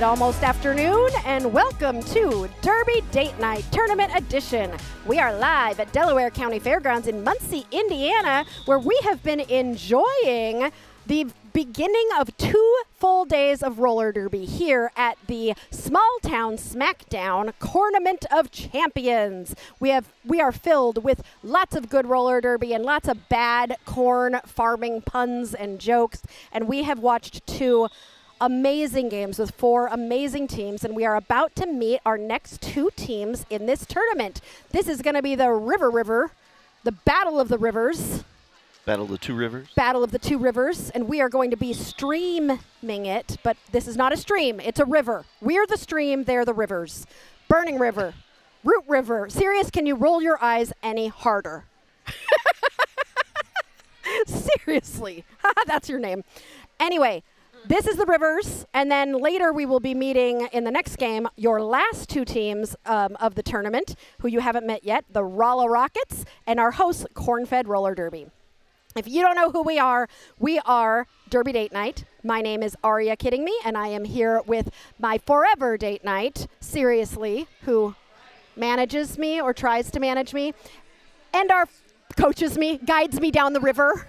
Good almost afternoon, and welcome to Derby Date Night Tournament Edition. We are live at Delaware County Fairgrounds in Muncie, Indiana, where we have been enjoying the beginning of 2 full days of roller derby here at the Smalltown Smackdown Tournament of Champions. We are filled with lots of good roller derby and lots of bad corn farming puns and jokes, and we have watched 2 amazing games with 4 amazing teams, and we are about to meet our next 2 teams in this tournament. This is going to be the River, the Battle of the Rivers. Battle of the Two Rivers. Battle of the Two Rivers, and we are going to be streaming it, but this is not a stream, it's a river. We're the stream, they're the rivers. Burning River, Root River. Sirius, can you roll your eyes any harder? Seriously, that's your name. Anyway, this is the Rivers, and then later we will be meeting in the next game your last 2 teams of the tournament, who you haven't met yet, the Rolla Rockets, and our host, Corn-Fed Roller Derby. If you don't know who we are Derby Date Night. My name is Aria Kidding Me, and I am here with my forever date night, Seriously, who manages me or tries to manage me, and coaches me, guides me down the river,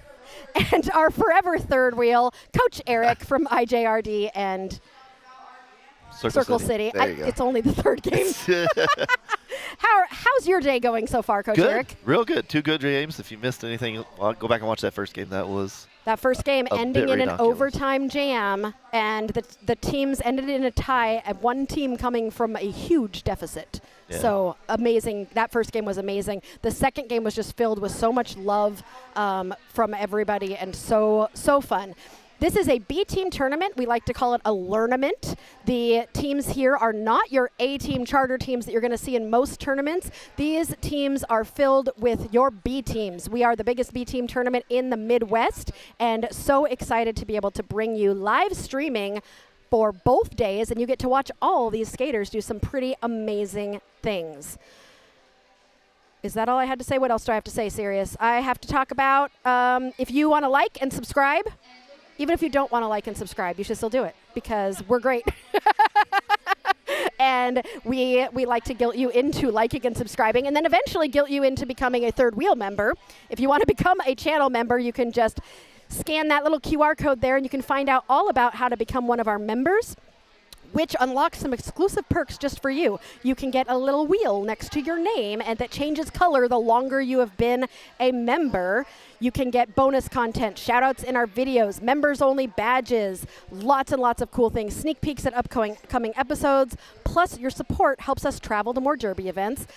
and our forever third wheel, Coach Eric from IJRD and Circle City. It's only the 3rd game. How's your day going so far, Coach Eric? Real good. 2 good games. If you missed anything, go back and watch that first game. That first game ending in an overtime jam, and the teams ended in a tie, and one team coming from a huge deficit. Yeah. So amazing. That first game was amazing. The second game was just filled with so much love from everybody, and so fun. This is a B-team tournament. We like to call it a learnament. The teams here are not your A-team charter teams that you're going to see in most tournaments. These teams are filled with your B teams. We are the biggest B-team tournament in the Midwest, and so excited to be able to bring you live streaming for both days, and you get to watch all these skaters do some pretty amazing things. Is that all I had to say? What else do I have to say, Sirius? I have to talk about if you want to like and subscribe. Even if you don't want to like and subscribe, you should still do it because we're great. And we like to guilt you into liking and subscribing, and then eventually guilt you into becoming a third wheel member. If you want to become a channel member, you can just scan that little QR code there, and you can find out all about how to become one of our members, which unlocks some exclusive perks just for you. You can get a little wheel next to your name, and that changes color the longer you have been a member. You can get bonus content, shout-outs in our videos, members-only badges, lots and lots of cool things, sneak peeks at upcoming episodes, plus your support helps us travel to more Derby events,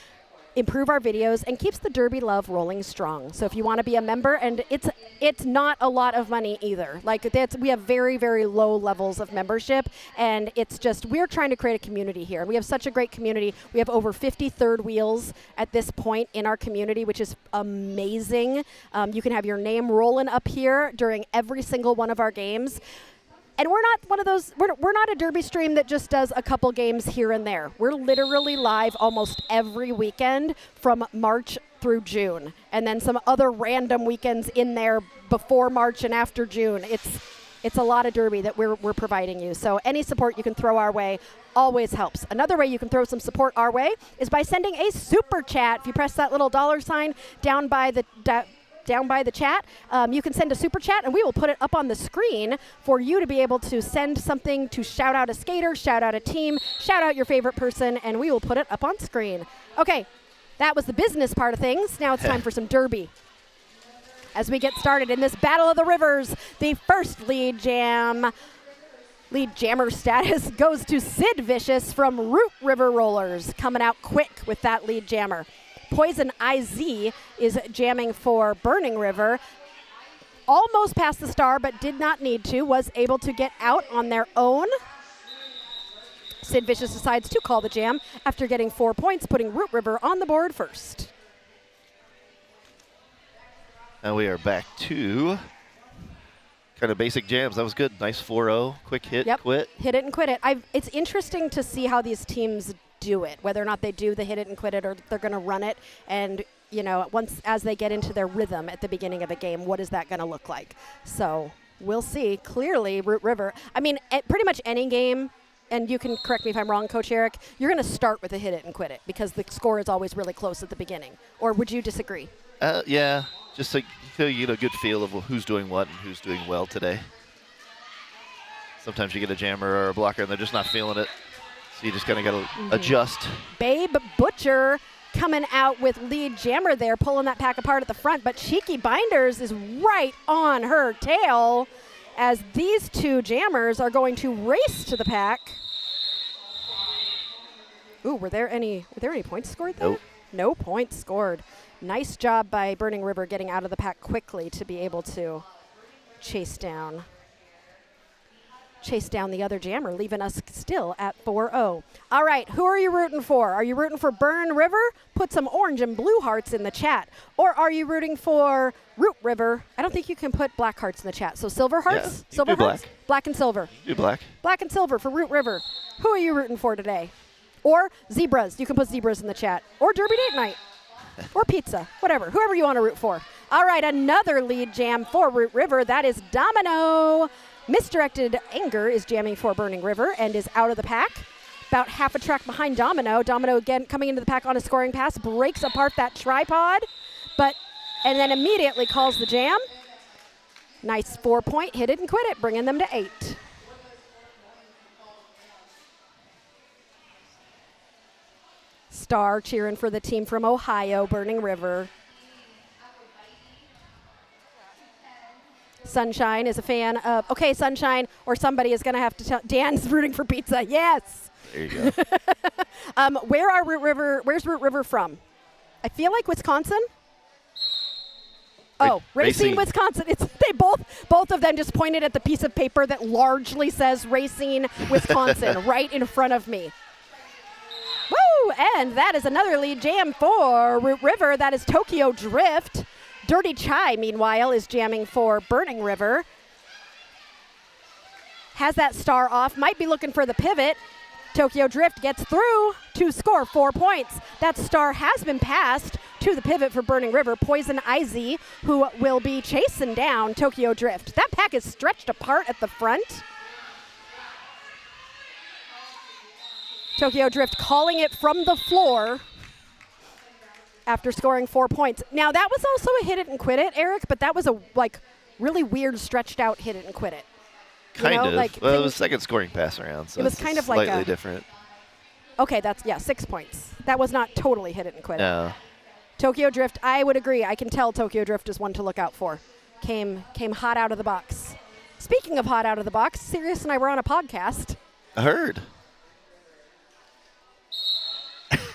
improve our videos, and keeps the Derby love rolling strong. So if you want to be a member, and it's not a lot of money either. Like we have very, very low levels of membership, and it's just we're trying to create a community here. We have such a great community. We have over 50 third wheels at this point in our community, which is amazing. You can have your name rolling up here during every single one of our games. And we're not one of those, we're not a derby stream that just does a couple games here and there. We're literally live almost every weekend from March through June. And then some other random weekends in there before March and after June. It's a lot of derby that we're providing you. So any support you can throw our way always helps. Another way you can throw some support our way is by sending a super chat. If you press that little $sign down by the chat, you can send a super chat, and we will put it up on the screen for you to be able to send something to shout out a skater, shout out a team, shout out your favorite person, and we will put it up on screen. Okay, that was the business part of things. Now it's time for some derby. As we get started in this Battle of the Rivers, the first lead jammer status goes to Sid Vicious from Root River Rollers, coming out quick with that lead jammer. Poison IZ is jamming for Burning River. Almost past the star, but did not need to. Was able to get out on their own. Sid Vicious decides to call the jam after getting 4 points, putting Root River on the board first. And we are back to kind of basic jams. That was good. Nice 4-0. Quick hit, quit. Hit it and quit it. It's interesting to see how these teams do it, whether or not they do the hit it and quit it or they're going to run it. And, you know, as they get into their rhythm at the beginning of a game, what is that going to look like? So we'll see. Clearly, Root River, I mean, pretty much any game and you can correct me if I'm wrong, Coach Eric, you're going to start with a hit it and quit it because the score is always really close at the beginning. Or would you disagree? Yeah, just so you get a good feel of who's doing what and who's doing well today. Sometimes you get a jammer or a blocker and they're just not feeling it. So you just kind of got to adjust. Babe Butcher coming out with lead jammer there, pulling that pack apart at the front. But Cheeky Binders is right on her tail as these two jammers are going to race to the pack. Ooh, were there any points scored there? Nope. No points scored. Nice job by Burning River getting out of the pack quickly to be able to chase down the other jammer, leaving us still at 4-0. All right, who are you rooting for? Are you rooting for Burn River? Put some orange and blue hearts in the chat. Or are you rooting for Root River? I don't think you can put black hearts in the chat. So silver hearts? Yeah, silver do hearts? black. Black and silver. Do black. Black and silver for Root River. Who are you rooting for today? Or zebras. You can put zebras in the chat. Or Derby Date Night. Or pizza. Whatever. Whoever you want to root for. All right, another lead jam for Root River. That is Domino. Misdirected Anger is jamming for Burning River and is out of the pack. About half a track behind Domino. Domino again coming into the pack on a scoring pass, breaks apart that tripod, and then immediately calls the jam. Nice 4-point, hit it and quit it, bringing them to 8. Star cheering for the team from Ohio, Burning River. Sunshine is a fan of, okay, Sunshine, or somebody is going to have to tell, Dan's rooting for pizza, yes. There you go. Where's Root River from? I feel like Wisconsin. Oh, Racine, Wisconsin. They both of them just pointed at the piece of paper that largely says Racine, Wisconsin, right in front of me. Woo! And that is another lead jam for Root River. That is Tokyo Drift. Dirty Chai, meanwhile, is jamming for Burning River. Has that star off, might be looking for the pivot. Tokyo Drift gets through to score 4 points. That star has been passed to the pivot for Burning River, Poison IZ, who will be chasing down Tokyo Drift. That pack is stretched apart at the front. Tokyo Drift calling it from the floor after scoring 4 points. Now, that was also a hit it and quit it, Eric, but that was a really weird stretched out hit it and quit it. Kind of. Well, it was second scoring pass around, so it was kind of like slightly different. Okay, 6 points. That was not totally hit it and quit it. No. Tokyo Drift, I would agree. I can tell Tokyo Drift is one to look out for. Came hot out of the box. Speaking of hot out of the box, Sirius and I were on a podcast. I heard.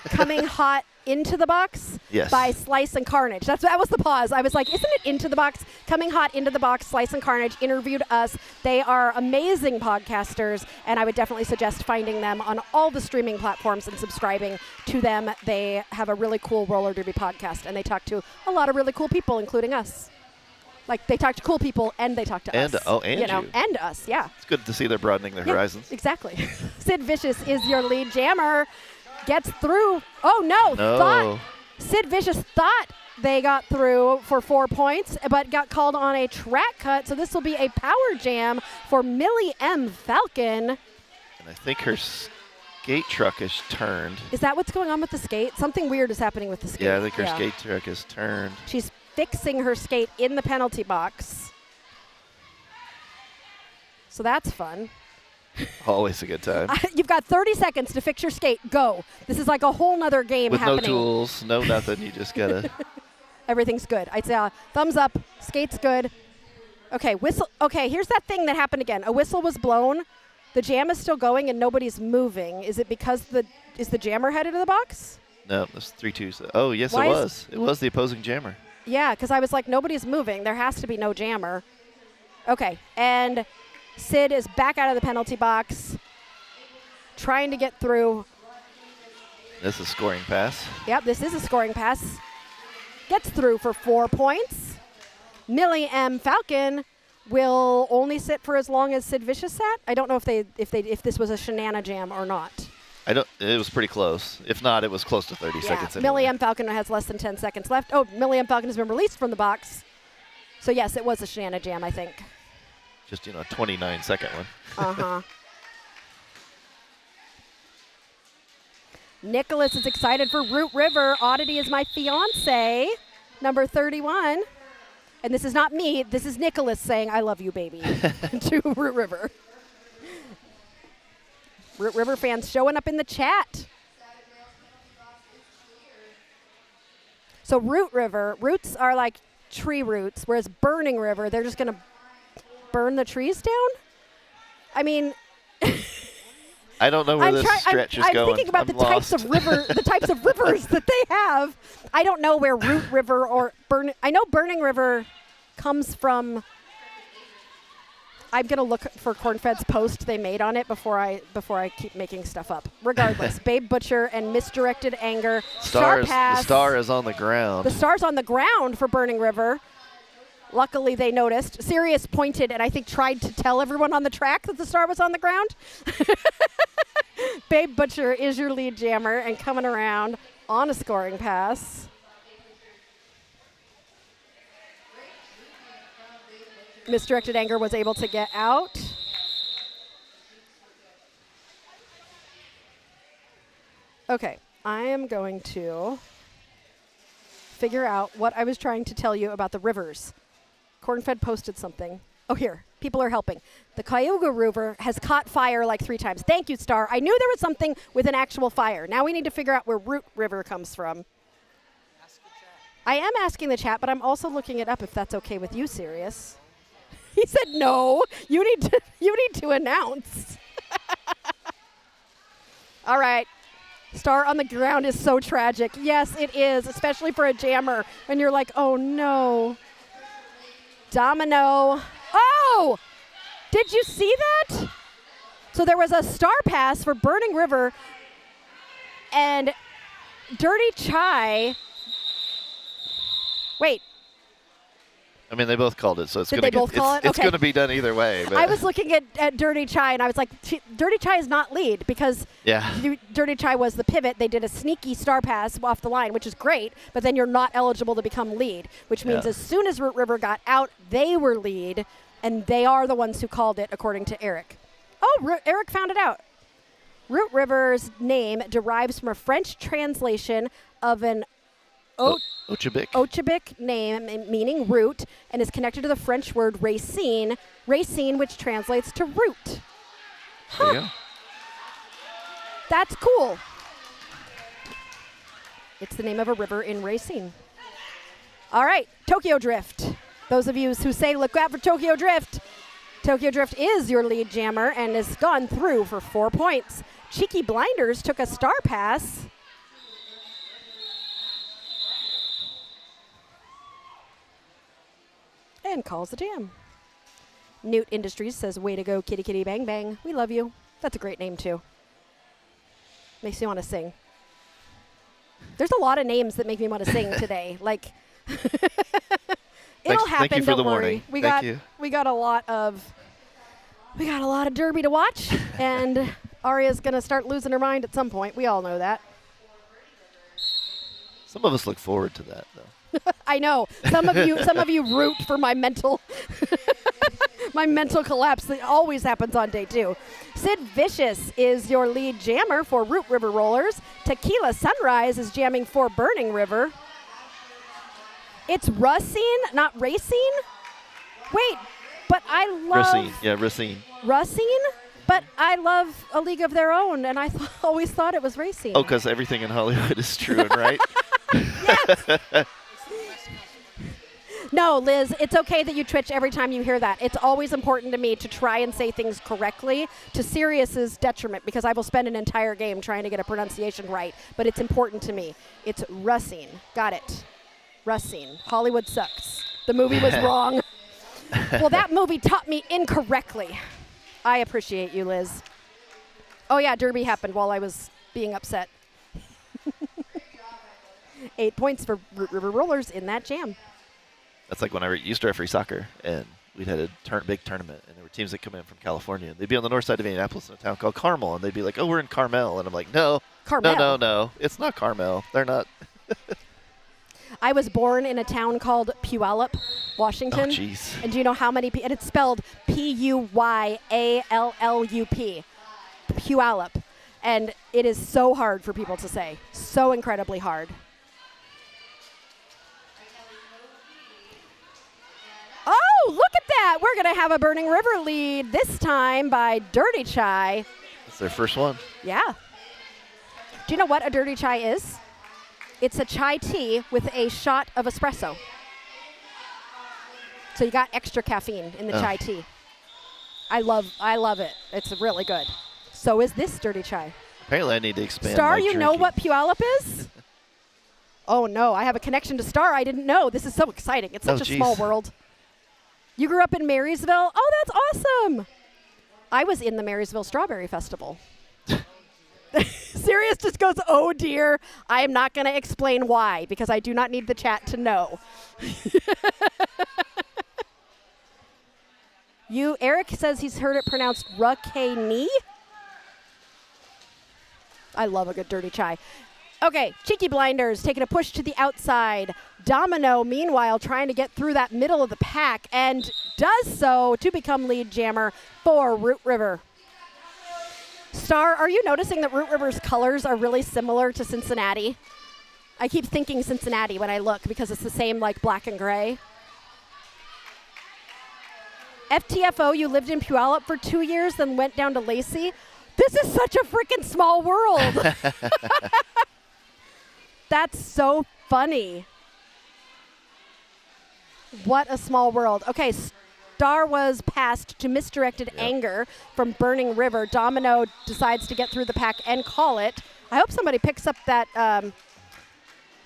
Coming hot into the box by Slice and Carnage. That was the pause. I was like, isn't it into the box? Coming hot into the box, Slice and Carnage interviewed us. They are amazing podcasters, and I would definitely suggest finding them on all the streaming platforms and subscribing to them. They have a really cool roller derby podcast, and they talk to a lot of really cool people, including us. Like, they talk to cool people, and they talk to us. And us, yeah. It's good to see they're broadening their horizons. Exactly. Sid Vicious is your lead jammer. Gets through. Oh, no. Sid Vicious thought they got through for 4 points, but got called on a track cut. So this will be a power jam for Millie M. Falcon. And I think her skate truck is turned. Is that what's going on with the skate? Something weird is happening with the skate. Yeah, I think her skate truck is turned. She's fixing her skate in the penalty box. So that's fun. Always a good time. You've got 30 seconds to fix your skate. Go. This is like a whole nother game with happening. With no tools, no nothing. You just got to. Everything's good. I'd say thumbs up. Skate's good. Okay, whistle. Okay, here's that thing that happened again. A whistle was blown. The jam is still going and nobody's moving. Is it because is the jammer headed to the box? No, that's 3-2. Oh, yes, it was. It was the opposing jammer. Yeah, because I was like, nobody's moving. There has to be no jammer. Okay, and Sid is back out of the penalty box, trying to get through. This is a scoring pass. Yep, this is a scoring pass. Gets through for 4 points. Millie M. Falcon will only sit for as long as Sid Vicious sat. I don't know if this was a shenana jam or not. It was pretty close. If not, it was close to 30 seconds. Anyway. Millie M. Falcon has less than 10 seconds left. Oh, Millie M. Falcon has been released from the box. So yes, it was a shenana jam, I think. Just, a 29-second one. Uh-huh. Nicholas is excited for Root River. Oddity is my fiance, number 31. And this is not me. This is Nicholas saying, I love you, baby, to Root River. Root River fans showing up in the chat. So Root River, roots are like tree roots, whereas Burning River, they're just going to burn the trees down? I mean... I don't know where this stretch is going. I'm thinking about the types of rivers that they have. I don't know where Root River or I know Burning River comes from. I'm gonna look for Cornfed's post they made on it before I keep making stuff up. Regardless, Babe Butcher and Misdirected Anger. Star Pass. The star is on the ground. The star's on the ground for Burning River. Luckily, they noticed. Sirius pointed and I think tried to tell everyone on the track that the star was on the ground. Babe Butcher is your lead jammer and coming around on a scoring pass. Misdirected Anger was able to get out. Okay, I am going to figure out what I was trying to tell you about the rivers. Cornfed posted something. Oh, here. People are helping. The Cayuga River has caught fire like 3 times. Thank you, Star. I knew there was something with an actual fire. Now we need to figure out where Root River comes from. I am asking the chat, but I'm also looking it up if that's okay with you, Sirius. He said no. You need to announce. All right. Star on the ground is so tragic. Yes, it is, especially for a jammer when you're like, oh no. Domino. Oh! Did you see that? So there was a star pass for Burning River, and Dirty Chai. Wait. I mean, they both called it, so it's going to to be done either way. But I was looking at Dirty Chai, and I was like, Dirty Chai is not lead because Dirty Chai was the pivot. They did a sneaky star pass off the line, which is great, but then you're not eligible to become lead, which means as soon as Root River got out, they were lead, and they are the ones who called it, according to Eric. Oh, Eric found it out. Root River's name derives from a French translation of an Ochabic name meaning root, and is connected to the French word racine, which translates to root. Huh. There you go. That's cool. It's the name of a river in Racine. All right, Tokyo Drift. Those of you who say, look out for Tokyo Drift. Tokyo Drift is your lead jammer and has gone through for 4 points. Cheeky Blinders took a star pass. And calls the jam. Newt Industries says, way to go, kitty kitty bang bang. We love you. That's a great name, too. Makes me want to sing. There's a lot of names that make me want to sing today. Like, it'll happen. Thank you for the warning. warning. We got a lot of derby to watch, and Aria's gonna start losing her mind at some point. We all know that. Some of us look forward to that, though. I know. Some of you root for my mental collapse that always happens on day 2. Sid Vicious is your lead jammer for Root River Rollers. Tequila Sunrise is jamming for Burning River. It's Racine, not Racine? Wait, but I love... Racine, yeah, Racine. Racine? But I love A League of Their Own, and I always thought it was Racine. Oh, because everything in Hollywood is true and right? Yes. No, Liz, it's okay that you twitch every time you hear that. It's always important to me to try and say things correctly to Sirius's detriment because I will spend an entire game trying to get a pronunciation right, but it's important to me. It's Racine. Got it. Racine. Hollywood sucks. The movie was wrong. Well, that movie taught me incorrectly. I appreciate you, Liz. Oh, yeah, Derby happened while I was being upset. 8 points for Root River Rollers in that jam. That's like when I used to referee soccer, and we'd had a big tournament, and there were teams that come in from California. And they'd be on the north side of Indianapolis in a town called Carmel, and they'd be like, oh, we're in Carmel. And I'm like, no, Carmel. no, it's not Carmel. They're not. I was born in a town called Puyallup, Washington. Oh, jeez. And do you know how many and it's spelled Puyallup. Puyallup. And it is so hard for people to say. So incredibly hard. Oh, look at that. We're going to have a Burning River lead this time by Dirty Chai. That's their first one. Yeah. Do you know what a Dirty Chai is? It's a chai tea with a shot of espresso. So you got extra caffeine in the chai tea. I love it. It's really good. So is this Dirty Chai. Apparently I need to expand Star, my you drinking. know what Puyallup is? Oh, no. I have a connection to Star I didn't know. This is so exciting. It's such a small world. You grew up in Marysville? Oh, that's awesome. I was in the Marysville Strawberry Festival. Sirius just goes, oh, dear. I am not going to explain why, because I do not need the chat to know. Eric says he's heard it pronounced Ruckany. I love a good Dirty Chai. Okay, Cheeky Blinders taking a push to the outside. Domino, meanwhile, trying to get through that middle of the pack and does so to become lead jammer for Root River. Star, are you noticing that Root River's colors are really similar to Cincinnati? I keep thinking Cincinnati when I look because it's the same like black and gray. FTFO, you lived in Puyallup for 2 years, then went down to Lacey. This is such a freaking small world. That's so funny. What a small world. Okay, Star was passed to misdirected anger from Burning River. Domino decides to get through the pack and call it. I hope somebody picks up that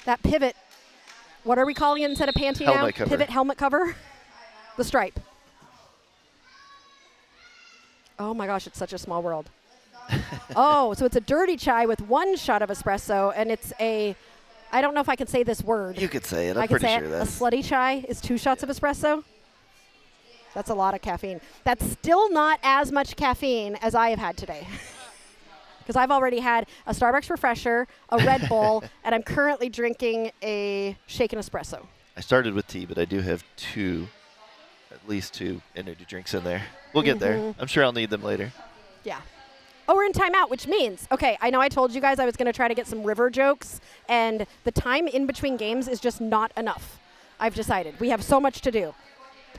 that pivot. What are we calling it instead of panty now? Cover. Pivot helmet cover. The stripe. Oh my gosh, it's such a small world. Oh, so it's a Dirty Chai with one shot of espresso, and it's a, I don't know if I can say this word. You could say it. I'm I can pretty say sure it. that's. A slutty chai is 2 shots of espresso. That's a lot of caffeine. That's still not as much caffeine as I have had today. Because I've already had a Starbucks Refresher, a Red Bull, and I'm currently drinking a shaken espresso. I started with tea, but I do have at least two energy drinks in there. We'll get there. I'm sure I'll need them later. Yeah. Oh, we're in timeout, which means, okay, I know I told you guys I was going to try to get some river jokes, and the time in between games is just not enough. I've decided. We have so much to do.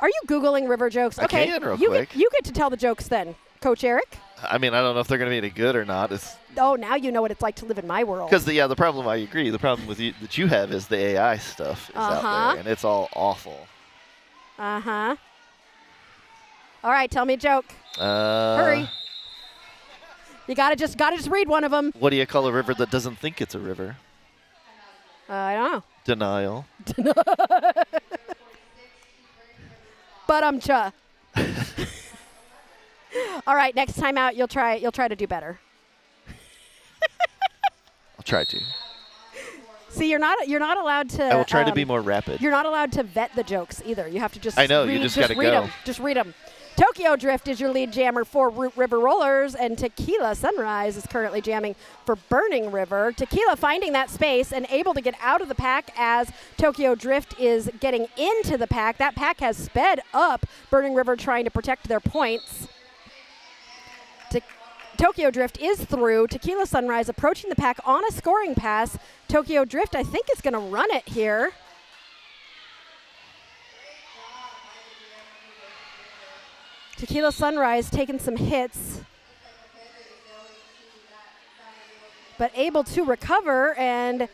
Are you Googling river jokes? I can real quick. You get to tell the jokes then, Coach Eric. I mean, I don't know if they're going to be any good or not. Oh, now you know what it's like to live in my world. Because the problem, I agree, the problem with that you have is the AI stuff is out there, and it's all awful. Uh-huh. All right, tell me a joke. Hurry. You gotta just read one of them. What do you call a river that doesn't think it's a river? I don't know. Denial. But all right, next time out you'll try to do better. I'll try to. See, you're not allowed to. I will try to be more rapid. You're not allowed to vet the jokes either. You have to just. I know, read, you just gotta read go. them. Just read them. Tokyo Drift is your lead jammer for Root River Rollers, and Tequila Sunrise is currently jamming for Burning River. Tequila finding that space and able to get out of the pack as Tokyo Drift is getting into the pack. That pack has sped up. Burning River trying to protect their points. Tokyo Drift is through. Tequila Sunrise approaching the pack on a scoring pass. Tokyo Drift, I think, is going to run it here. Tequila Sunrise taking some hits, but able to recover and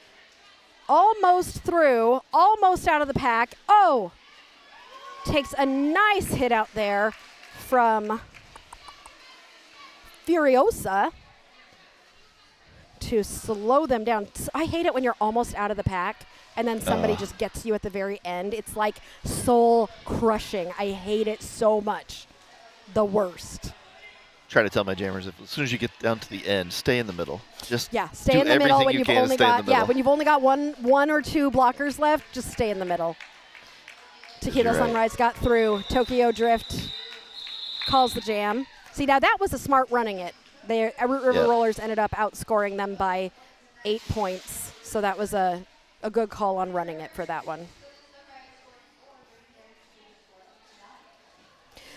almost through, almost out of the pack. Oh, takes a nice hit out there from Furiosa to slow them down. I hate it when you're almost out of the pack and then somebody just gets you at the very end. It's like soul crushing. I hate it so much. The worst. Try to tell my jammers, as soon as you get down to the end, stay in the middle. Just stay in the middle when you've only got when you've only got one or two blockers left. Just stay in the middle. Tequila Sunrise got through. Tokyo Drift calls the jam. See, now that was a smart running it. Root River Rollers ended up outscoring them by 8 points, so that was a good call on running it for that one.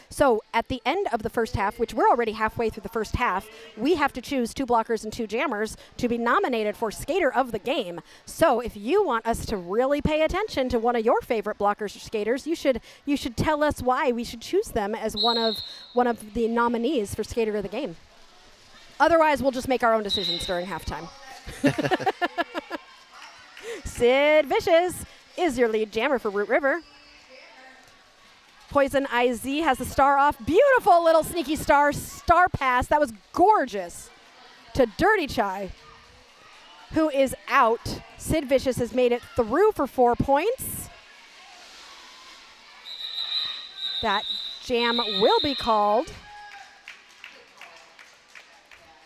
So at the end of the first half, which we're already halfway through the first half, we have to choose 2 blockers and 2 jammers to be nominated for Skater of the Game. So if you want us to really pay attention to one of your favorite blockers or skaters, you should tell us why we should choose them as one of the nominees for Skater of the Game. Otherwise, we'll just make our own decisions during halftime. Sid Vicious is your lead jammer for Root River. Poison IZ has the star off. Beautiful little sneaky star pass. That was gorgeous to Dirty Chai, who is out. Sid Vicious has made it through for 4 points. That jam will be called.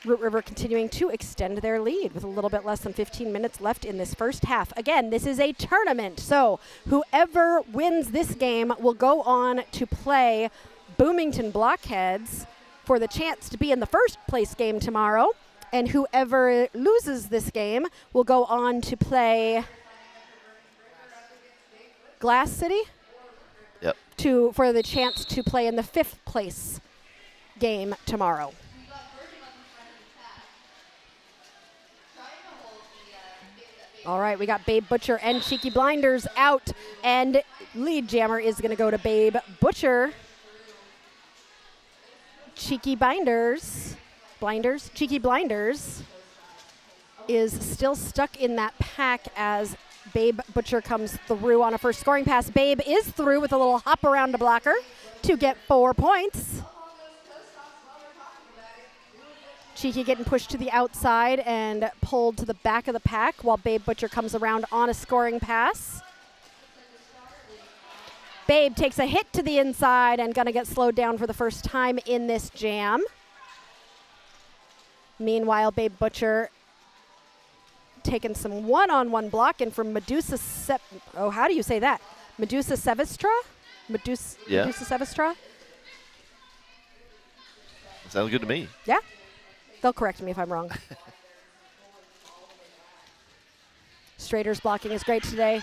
Root River continuing to extend their lead with a little bit less than 15 minutes left in this first half. Again, this is a tournament, so whoever wins this game will go on to play Boomington Blockheads for the chance to be in the first place game tomorrow, and whoever loses this game will go on to play Glass City. Yep. For the chance to play in the 5th place game tomorrow. All right, we got Babe Butcher and Cheeky Blinders out, and lead jammer is going to go to Babe Butcher. Cheeky Blinders is still stuck in that pack as Babe Butcher comes through on a first scoring pass. Babe is through with a little hop around a blocker to get 4 points. Cheeky getting pushed to the outside and pulled to the back of the pack while Babe Butcher comes around on a scoring pass. Babe takes a hit to the inside and gonna get slowed down for the first time in this jam. Meanwhile, Babe Butcher taking some one-on-one blocking from Medusa how do you say that? Medusa Sevestra? Medusa Sevestra? Sounds good to me. Yeah. They'll correct me if I'm wrong. Strader's blocking is great today.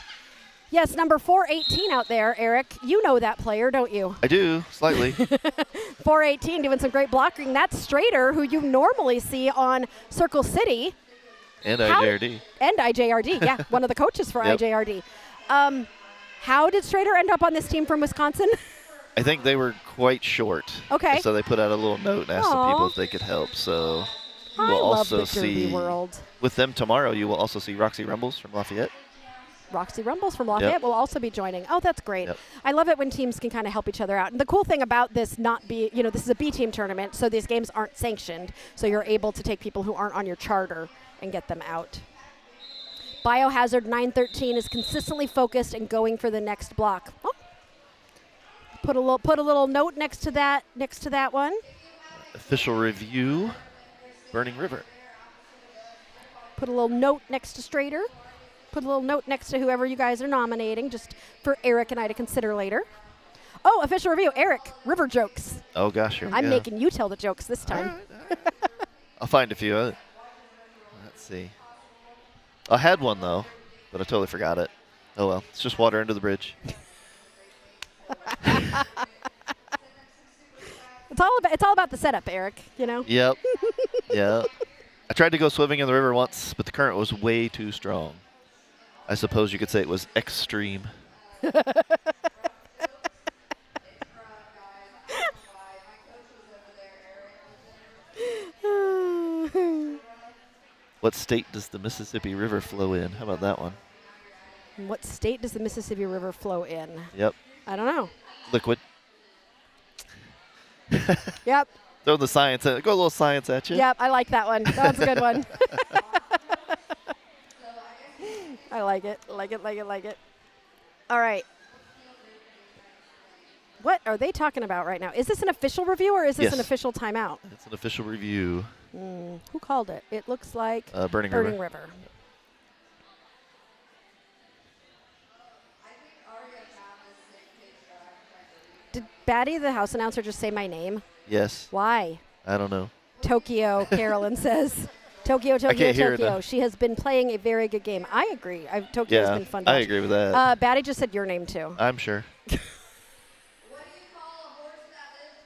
Yes, number 418 out there, Eric. You know that player, don't you? I do, slightly. 418 doing some great blocking. That's Strader, who you normally see on Circle City. And IJRD. And IJRD, yeah, one of the coaches for IJRD. How did Strader end up on this team from Wisconsin? I think they were quite short. Okay. So they put out a little note and asked some people if they could help. So I we'll love also the Derby see world. With them tomorrow, you will also see Roxy Rumbles from Lafayette. Roxy Rumbles from Lafayette will also be joining. Oh, that's great. Yep. I love it when teams can kind of help each other out. And the cool thing about this this is a B team tournament, so these games aren't sanctioned. So you're able to take people who aren't on your charter and get them out. Biohazard 913 is consistently focused and going for the next block. Oh. Put a little note next to that one. Official review, Burning River. Put a little note next to Strader. Put a little note next to whoever you guys are nominating, just for Eric and I to consider later. Oh, official review, Eric, river jokes. Oh gosh, here we go. I'm making you tell the jokes this time. All right. I'll find a few. Let's see. I had one though, but I totally forgot it. Oh well, it's just water under the bridge. It's all about the setup, Eric, you know? Yep. Yeah. I tried to go swimming in the river once, but the current was way too strong. I suppose you could say it was extreme. What state does the Mississippi River flow in? How about that one? What state does the Mississippi River flow in? Yep. I don't know. Liquid. Yep. Throw the science at it. Go a little science at you. Yep, I like that one. That's a good one. I like it. Like it. All right. What are they talking about right now? Is this an official review or is this an official timeout? It's an official review. Who called it? It looks like Burning River. Did Batty, the house announcer, just say my name? Yes. Why? I don't know. Tokyo, Carolyn says. Tokyo. She has been playing a very good game. I agree. Tokyo has been fun to watch. I agree with that. Batty just said your name too. I'm sure.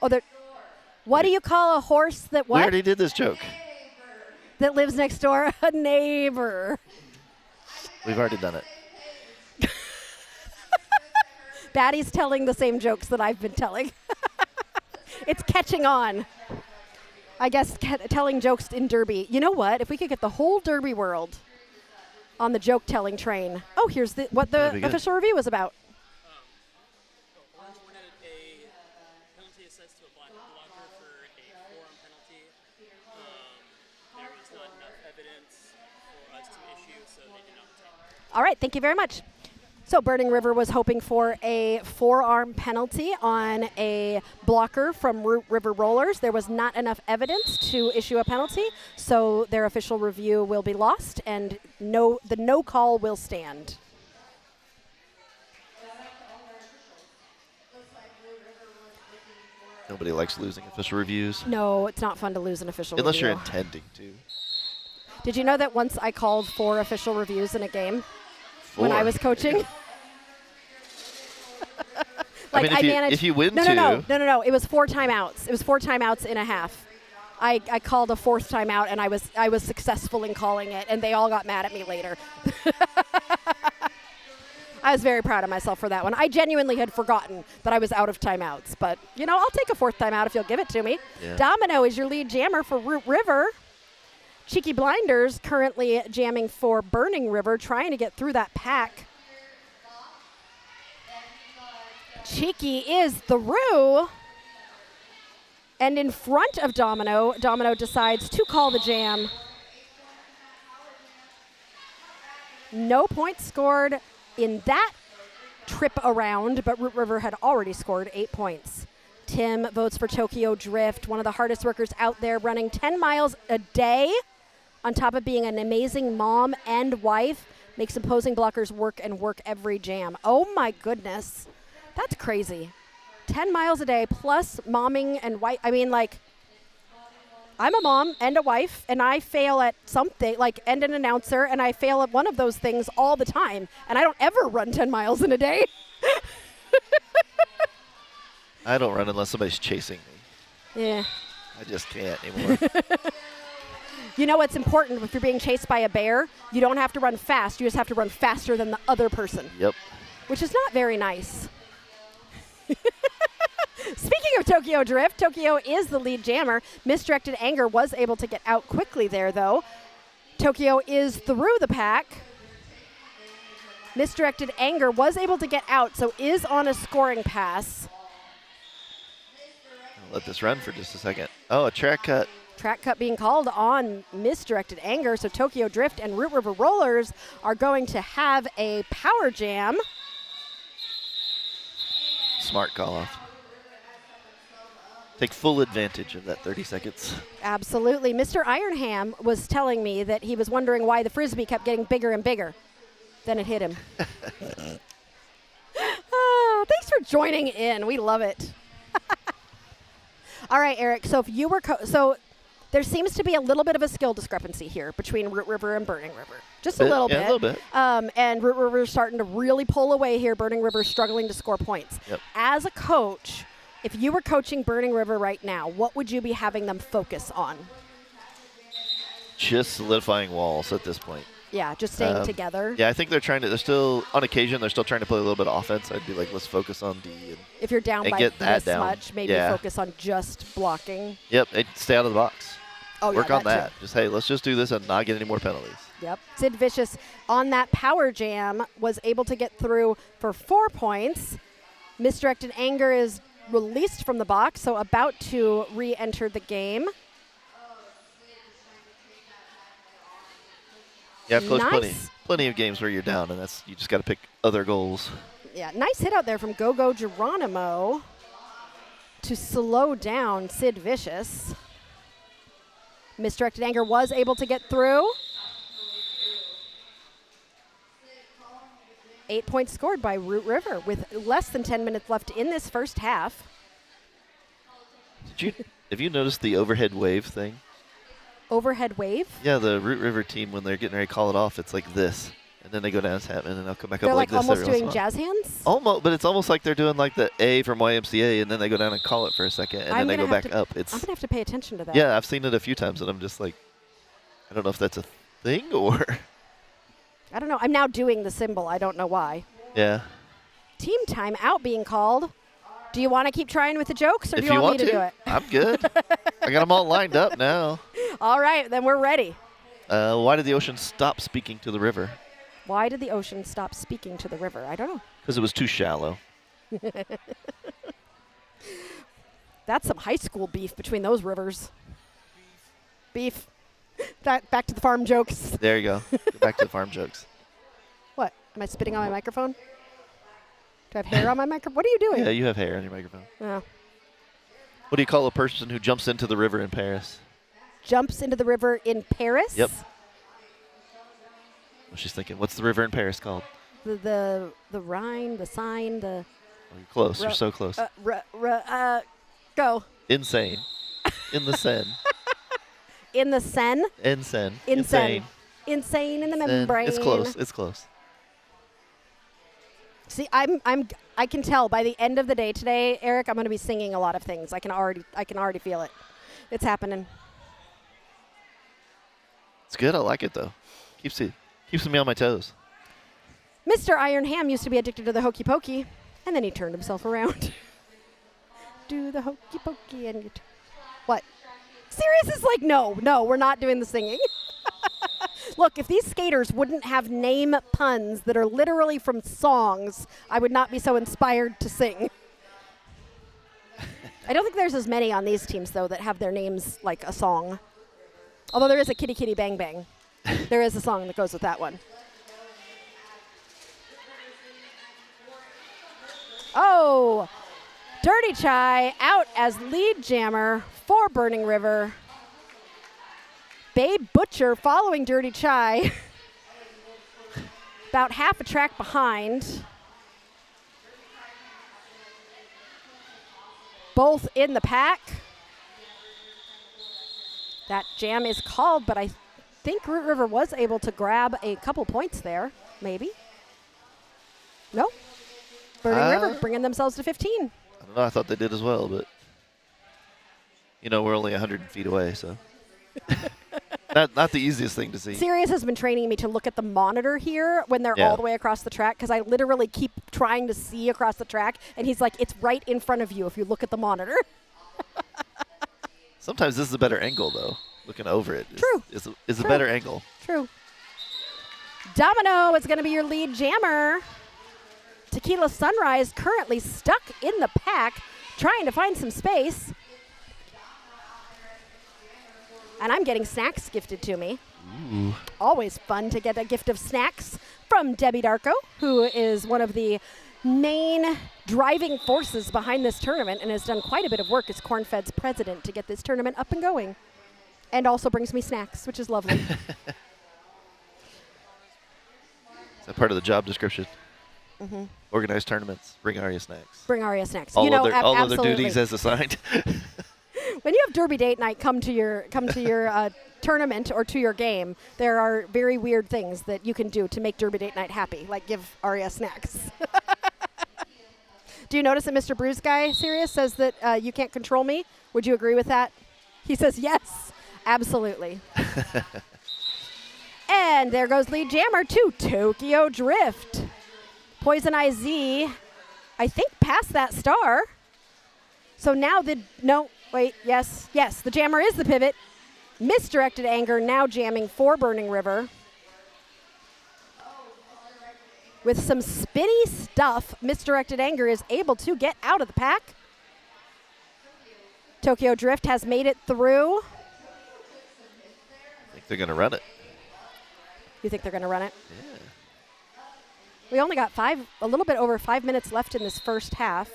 Oh, what do you call a horse that We what? already did this joke. That lives next door? A neighbor. We've already done it. Batty's telling the same jokes that I've been telling. It's catching on. I guess telling jokes in Derby. You know what? If we could get the whole Derby world on the joke-telling train. Oh, here's what the official review was about. Orange wanted a penalty assessed to a blocker for a forearm penalty. There was not enough evidence for us to issue, so they did not retain. All right, thank you very much. So Burning River was hoping for a forearm penalty on a blocker from Root River Rollers. There was not enough evidence to issue a penalty, so their official review will be lost, and the no call will stand. Nobody likes losing official reviews. No, it's not fun to lose an official Unless review. you're intending to. Did you know that once I called 4 official reviews in a game when I was coaching? I mean, if you win No. It was 4 timeouts. It was 4 timeouts in a half. I called a 4th timeout, and I was successful in calling it, and they all got mad at me later. I was very proud of myself for that one. I genuinely had forgotten that I was out of timeouts, but I'll take a 4th timeout if you'll give it to me. Yeah. Domino is your lead jammer for Root River. Cheeky Blinders currently jamming for Burning River, trying to get through that pack. Cheeky is the Roo. And in front of Domino, Domino decides to call the jam. No points scored in that trip around, but Root River had already scored 8 points. Tim votes for Tokyo Drift, one of the hardest workers out there, running 10 miles a day, on top of being an amazing mom and wife, makes opposing blockers work every jam. Oh my goodness. That's crazy. 10 miles a day plus momming and wife. I mean, I'm a mom and a wife, and I fail at something, and an announcer, and I fail at one of those things all the time. And I don't ever run 10 miles in a day. I don't run unless somebody's chasing me. Yeah. I just can't anymore. You know what's important if you're being chased by a bear? You don't have to run fast. You just have to run faster than the other person. Yep. Which is not very nice. Speaking of Tokyo Drift, Tokyo is the lead jammer. Misdirected Anger was able to get out quickly there, though. Tokyo is through the pack. Misdirected Anger was able to get out, so is on a scoring pass. I'll let this run for just a second. Oh, a track cut. Track cut being called on Misdirected Anger, so Tokyo Drift and Root River Rollers are going to have a power jam. Smart call off. Take full advantage of that 30 seconds. Absolutely. Mr. Ironham was telling me that he was wondering why the Frisbee kept getting bigger and bigger. Then it hit him. Oh, thanks for joining in. We love it. All right, Eric. So if you were so there seems to be a little bit of a skill discrepancy here between Root River and Burning River. Just a little bit. Yeah, a little bit. And Root River is starting to really pull away here. Burning River is struggling to score points. Yep. As a coach, if you were coaching Burning River right now, what would you be having them focus on? Just solidifying walls at this point. Yeah, just staying together. Yeah, I think they're still, on occasion, they're still trying to play a little bit of offense. I'd be like, let's focus on D. If you're down by get that this down. much, maybe focus on just blocking. Yep, stay out of the box. Oh, Work yeah, on that. Just, hey, let's just do this and not get any more penalties. Yep. Sid Vicious on that power jam was able to get through for 4 points. Misdirected Anger is released from the box, so about to re-enter the game. Yeah, I've coached Nice. plenty of games where you're down, and you just got to pick other goals. Yeah, nice hit out there from Go-Go Geronimo to slow down Sid Vicious. Misdirected Anger was able to get through. 8 points scored by Root River with less than 10 minutes left in this first half. Have you noticed the overhead wave thing? Overhead wave? Yeah, the Root River team, when they're getting ready to call it off, it's like this. and then they go down as Hatman, and they'll come back They're up like this. almost every doing once in a while. jazz hands? Almost, but it's almost like they're doing like the A from YMCA, and then they go down and call it for a second, and then they go back up. I'm going to have to pay attention to that. Yeah, I've seen it a few times, and I'm just like, I don't know if that's a thing or. I don't know. I'm now doing the symbol. I don't know why. Yeah. Team timeout being called. Do you want to keep trying with the jokes, or If do you want me to do it? I'm good. I got them all lined up now. All right, then we're ready. Why did the ocean stop speaking to the river? Why did the ocean stop speaking to the river? I don't know. Because it was too shallow. That's some high school beef between those rivers. Beef. Back to the farm jokes. There you go. Back to the farm jokes. What? Am I spitting on my microphone? Do I have hair on my microphone? What are you doing? Yeah, you have hair on your microphone. Oh. What do you call a person who jumps into the river in Paris? Jumps into the river in Paris? Yep. Well, she's thinking, what's the river in Paris called? The Rhine, the Seine, the... Oh, you're close. You're so close. Go. Insane. In the Seine. In the Seine? Insane. Insane. Insane in the membrane. It's close. It's close. See, I can tell by the end of the day today, Eric, I'm going to be singing a lot of things. I can already feel it. It's happening. It's good. I like it though. Keeps me on my toes. Mr. Iron Ham used to be addicted to the hokey pokey, and then he turned himself around. Do the hokey pokey and what? Sirius is like, no, we're not doing the singing. Look, if these skaters wouldn't have name puns that are literally from songs, I would not be so inspired to sing. I don't think there's as many on these teams, though, that have their names like a song. Although there is a Kitty Kitty Bang Bang. There is a song that goes with that one. Oh, Dirty Chai out as lead jammer for Burning River. Babe Butcher following Dirty Chai. About half a track behind. Both in the pack. That jam is called, but I think Root River was able to grab a couple points there, maybe. No. Burning River bringing themselves to 15. I don't know. I thought they did as well, but we're only 100 feet away, so not the easiest thing to see. Sirius has been training me to look at the monitor here when they're all the way across the track, because I literally keep trying to see across the track, and he's like, it's right in front of you if you look at the monitor. Sometimes this is a better angle, though. Looking over it is a better angle. True. Domino is going to be your lead jammer. Tequila Sunrise currently stuck in the pack, trying to find some space. And I'm getting snacks gifted to me. Ooh. Always fun to get a gift of snacks from Debbie Darko, who is one of the main driving forces behind this tournament and has done quite a bit of work as Corn-Fed's president to get this tournament up and going. And also brings me snacks, which is lovely. Is that part of the job description? Mm-hmm. Organize tournaments. Bring Aria snacks. Bring Aria snacks. All other duties as assigned. When you have Derby Date Night come to your tournament or to your game, there are very weird things that you can do to make Derby Date Night happy, like give Aria snacks. Do you notice that Mr. Bruce Guy, Sirius, says that you can't control me? Would you agree with that? He says yes, absolutely. And there goes lead jammer to Tokyo Drift. Poison IZ, I think, past that star. So now yes, the jammer is the pivot. Misdirected Anger now jamming for Burning River. With some spinny stuff, Misdirected Anger is able to get out of the pack. Tokyo Drift has made it through. I think they're going to run it. You think they're going to run it? Yeah. We only got a little bit over 5 minutes left in this first half.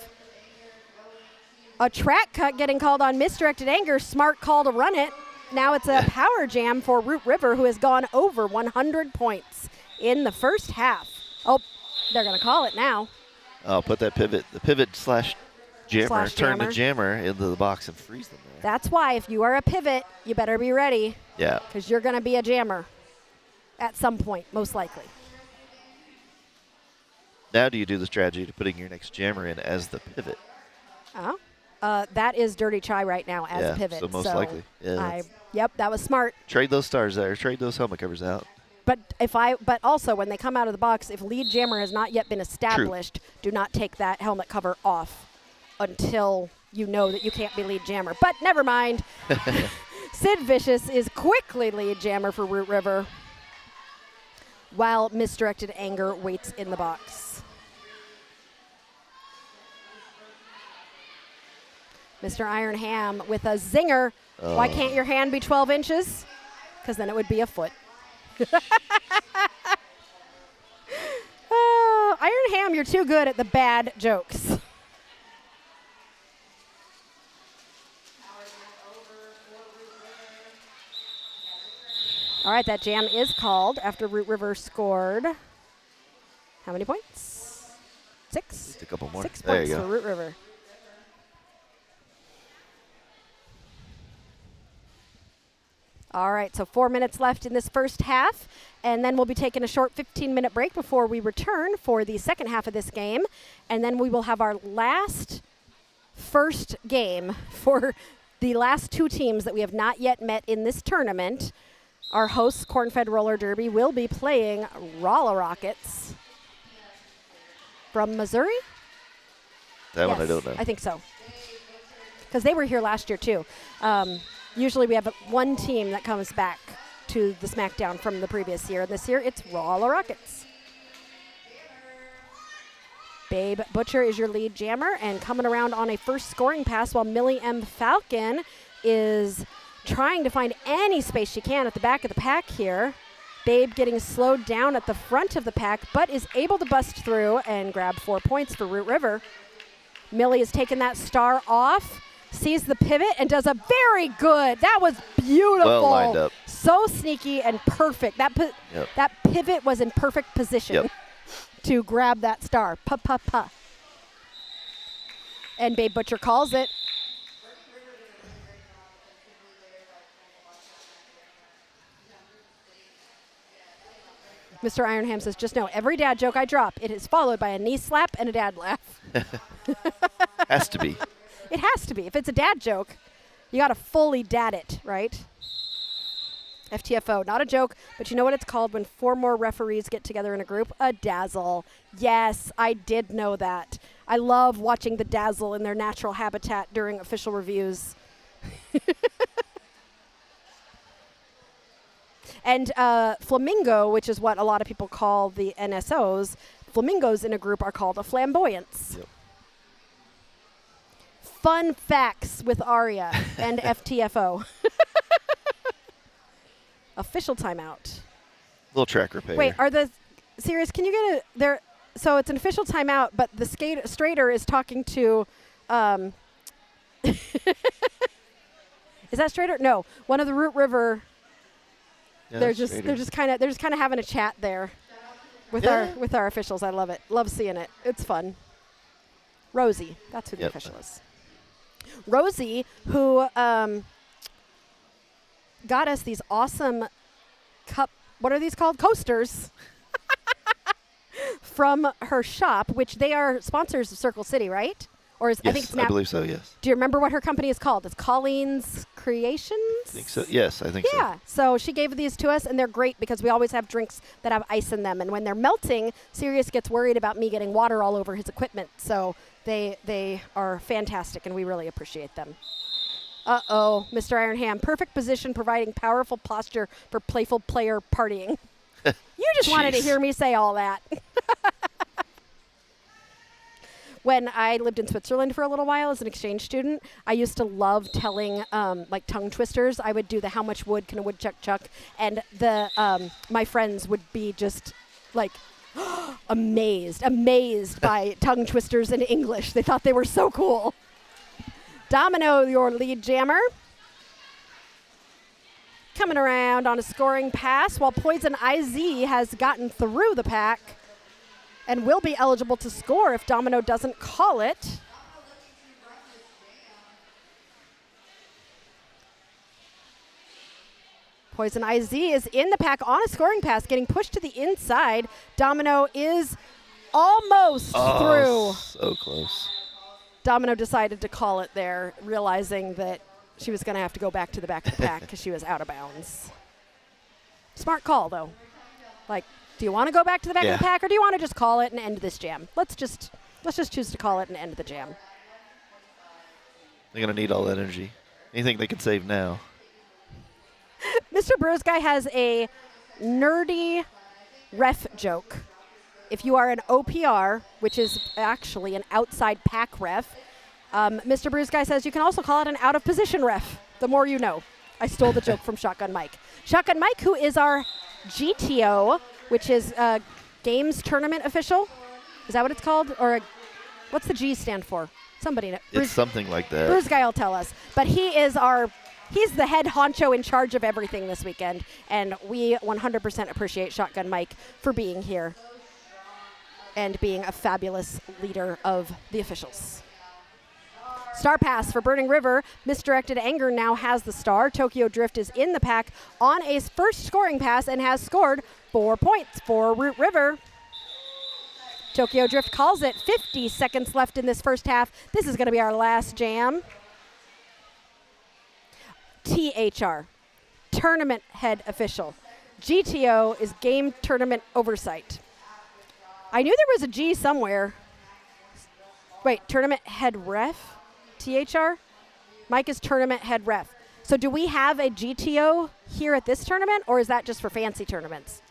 A track cut getting called on Misdirected Anger. Smart call to run it. Now it's a power jam for Root River, who has gone over 100 points in the first half. Oh, they're going to call it now. Oh, put the pivot slash jammer, turn the jammer into the box and freeze them there. That's why if you are a pivot, you better be ready. Yeah. Because you're going to be a jammer at some point, most likely. Now do you do the strategy to putting your next jammer in as the pivot? Oh. That is Dirty Chai right now as a pivot. So most likely. Yeah. Yep, that was smart. Trade those stars there. Trade those helmet covers out. But also when they come out of the box, if lead jammer has not yet been established, do not take that helmet cover off until you know that you can't be lead jammer. But never mind. Sid Vicious is quickly lead jammer for Root River, while Misdirected Anger waits in the box. Mr. Iron Ham with a zinger. Why can't your hand be 12 inches? Because then it would be a foot. Iron Ham, you're too good at the bad jokes. All right, that jam is called after Root River scored. How many points? 6? Just a couple more. 6 There points you go. for Root River. All right, so 4 minutes left in this first half, and then we'll be taking a short 15-minute break before we return for the second half of this game, and then we will have our first game for the last 2 teams that we have not yet met in this tournament. Our hosts, Corn-Fed Roller Derby, will be playing Rolla Rockets from Missouri. That Yes, one I don't know. I think so, because they were here last year too. Usually we have one team that comes back to the Smackdown from the previous year, and this year it's Rolla Rockets. Babe Butcher is your lead jammer, and coming around on a first scoring pass while Millie M. Falcon is trying to find any space she can at the back of the pack here. Babe getting slowed down at the front of the pack, but is able to bust through and grab 4 points for Root River. Millie has taken that star off, sees the pivot, and does a very good. That was beautiful. Well lined up. So sneaky and perfect. That pivot was in perfect position to grab that star. Pa. And Babe Butcher calls it. Mr. Ironham says, just know, every dad joke I drop, it is followed by a knee slap and a dad laugh. Has to be. It has to be. If it's a dad joke, you got to fully dad it, right? FTFO, not a joke, but you know what it's called when 4 more referees get together in a group? A dazzle. Yes, I did know that. I love watching the dazzle in their natural habitat during official reviews. And flamingo, which is what a lot of people call the NSOs, flamingos in a group are called a flamboyance. Yep. Fun facts with Aria and FTFO. Official timeout. Little track repair. Wait, are the serious? Can you get a there? So it's an official timeout, but the Strader is talking to. Is that Strader? No, one of the Root River. Yeah, they're that's just Trader. kind of having a chat there with our officials. I love it. Love seeing it. It's fun. Rosie, that's who the official is. Rosie, who got us these awesome cup. What are these called? Coasters. From her shop, which they are sponsors of Circle City, right? Or is Yes, I think it's I believe so. Yes. Do you remember what her company is called? It's Colleen's Creations. I think so. Yes, I think so. Yeah. So she gave these to us, and they're great because we always have drinks that have ice in them, and when they're melting, Sirius gets worried about me getting water all over his equipment. So they are fantastic, and we really appreciate them. Uh-oh, Mr. Ironham, perfect position, providing powerful posture for playful player partying. You just wanted to hear me say all that. When I lived in Switzerland for a little while as an exchange student, I used to love telling like tongue twisters. I would do the how much wood can a woodchuck chuck, and the my friends would be just like amazed by tongue twisters in English. They thought they were so cool. Domino, your lead jammer. Coming around on a scoring pass while Poison IZ has gotten through the pack and will be eligible to score if Domino doesn't call it. Poison IZ is in the pack on a scoring pass, getting pushed to the inside. Domino is almost Oh, through. so close. Domino decided to call it there, realizing that she was going to have to go back to the back of the pack because she was out of bounds. Smart call, though. Like, do you want to go back to the back of the pack, or do you want to just call it and end this jam? Let's just choose to call it and end the jam. They're going to need all that energy. Anything they can save now. Mr. Brews Guy has a nerdy ref joke. If you are an OPR, which is actually an outside pack ref, Mr. Brews Guy says you can also call it an out-of-position ref. The more you know. I stole the joke from Shotgun Mike. Shotgun Mike, who is our GTO, which is Games Tournament Official. Is that what it's called? Or what's the G stand for? Somebody knows. It's something like that. Brews Guy will tell us. But he's the head honcho in charge of everything this weekend. And we 100% appreciate Shotgun Mike for being here and being a fabulous leader of the officials. Star pass for Burning River. Misdirected Anger now has the star. Tokyo Drift is in the pack on a first scoring pass and has scored 4 points for Root River. Tokyo Drift calls it. 50 seconds left in this first half. This is going to be our last jam. THR, Tournament Head Official. GTO is Game Tournament Oversight. I knew there was a G somewhere. Wait, Tournament Head Ref? THR? Mike is Tournament Head Ref. So do we have a GTO here at this tournament, or is that just for fancy tournaments?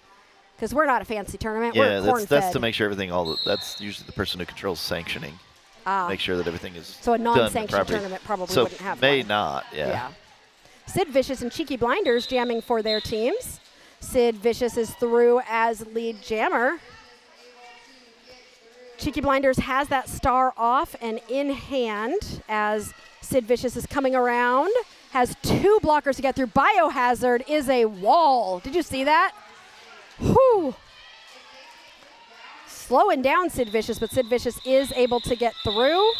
Because we're not a fancy tournament. Yeah, we're that's to make sure everything, that's usually the person who controls sanctioning. Make sure that everything is so a done non-sanctioned properly. tournament probably So wouldn't have may one. not, yeah. Sid Vicious and Cheeky Blinders jamming for their teams. Sid Vicious is through as lead jammer. Cheeky Blinders has that star off and in hand as Sid Vicious is coming around. Has 2 blockers to get through. Biohazard is a wall. Did you see that? Whew. Slowing down Sid Vicious, but Sid Vicious is able to get through.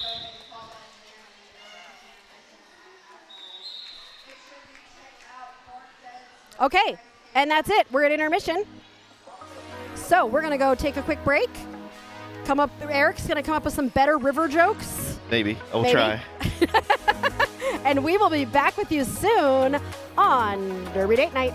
Okay, and that's it. We're at intermission. So we're going to go take a quick break. Eric's going to come up with some better river jokes. Maybe. I'll try. And we will be back with you soon on Derby Date Night.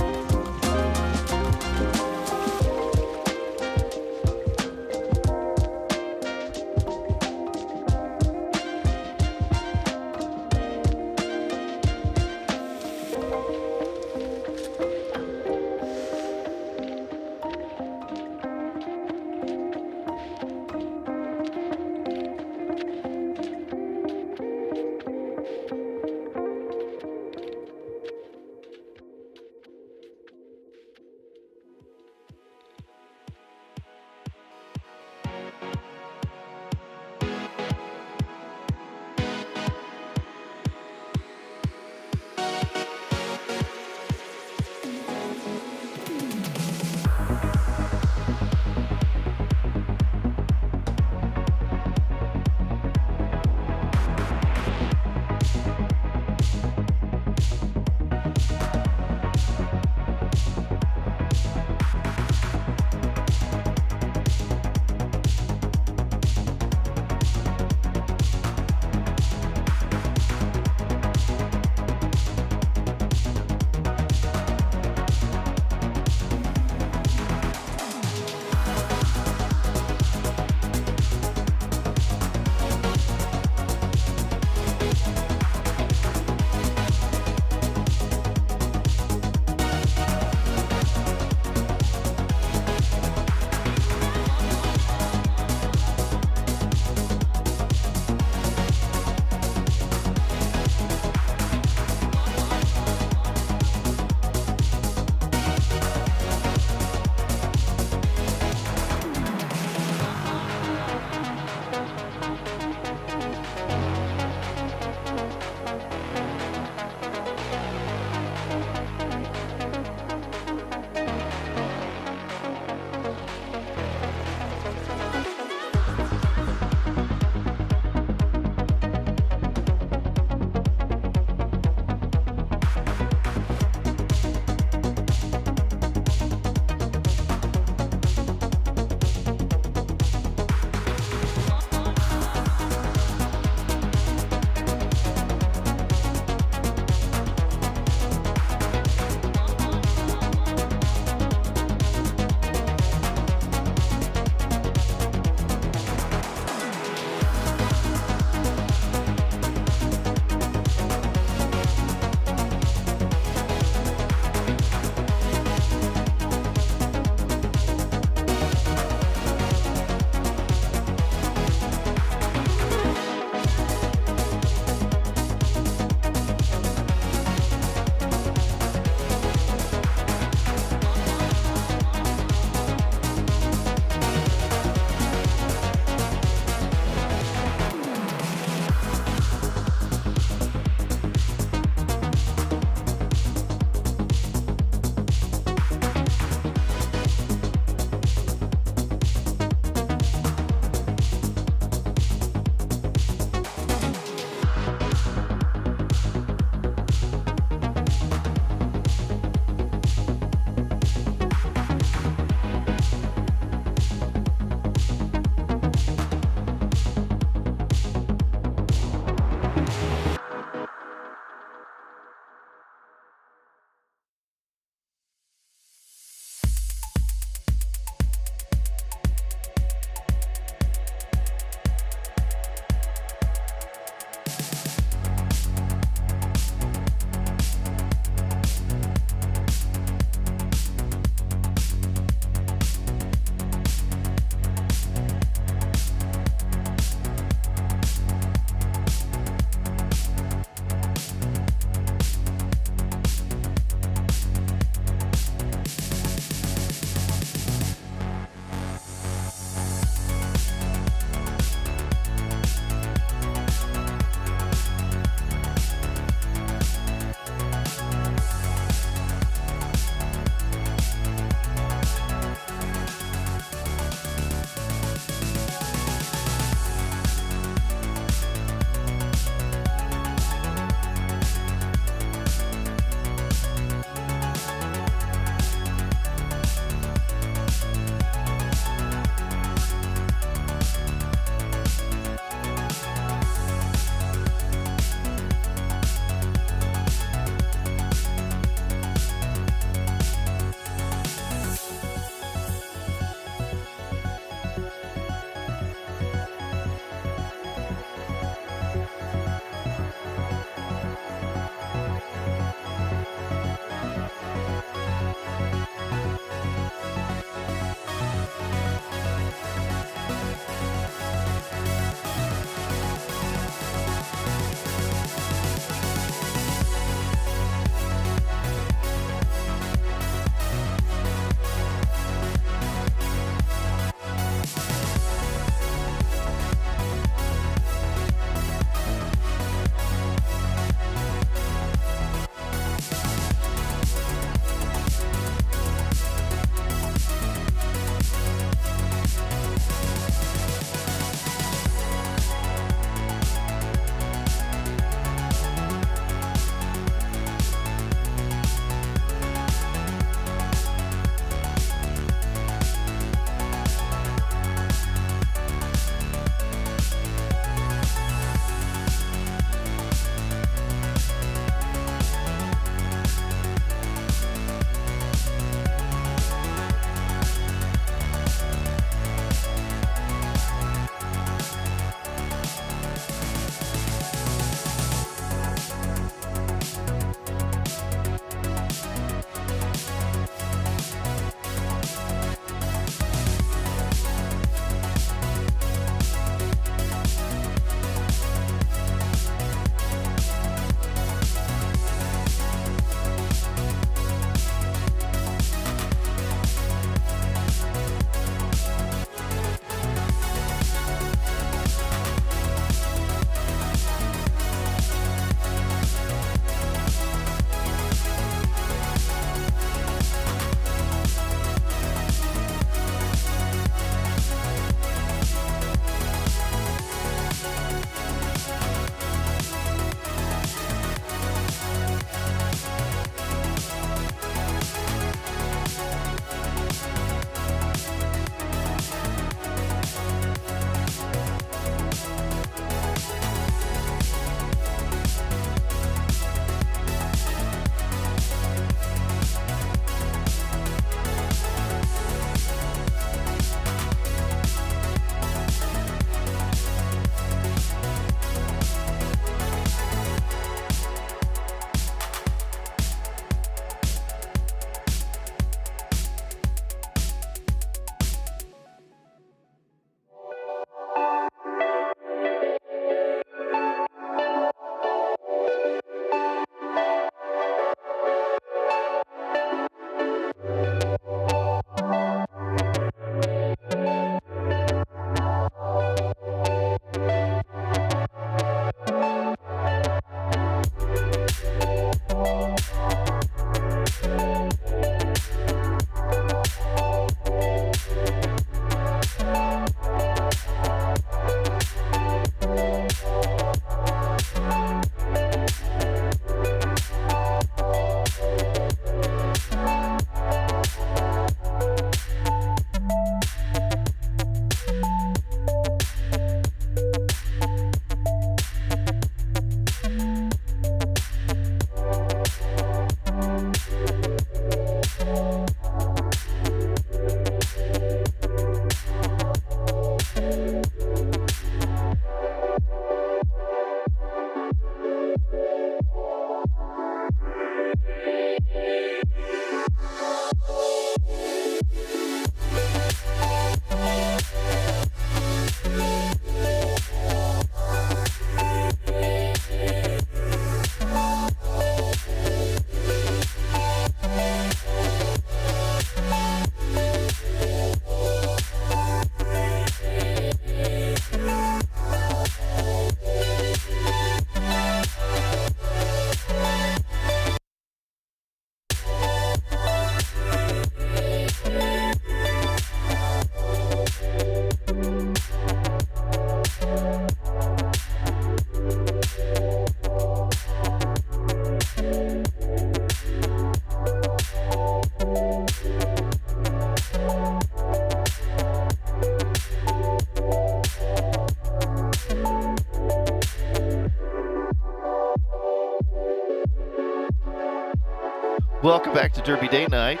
Welcome back to Derby Day Night.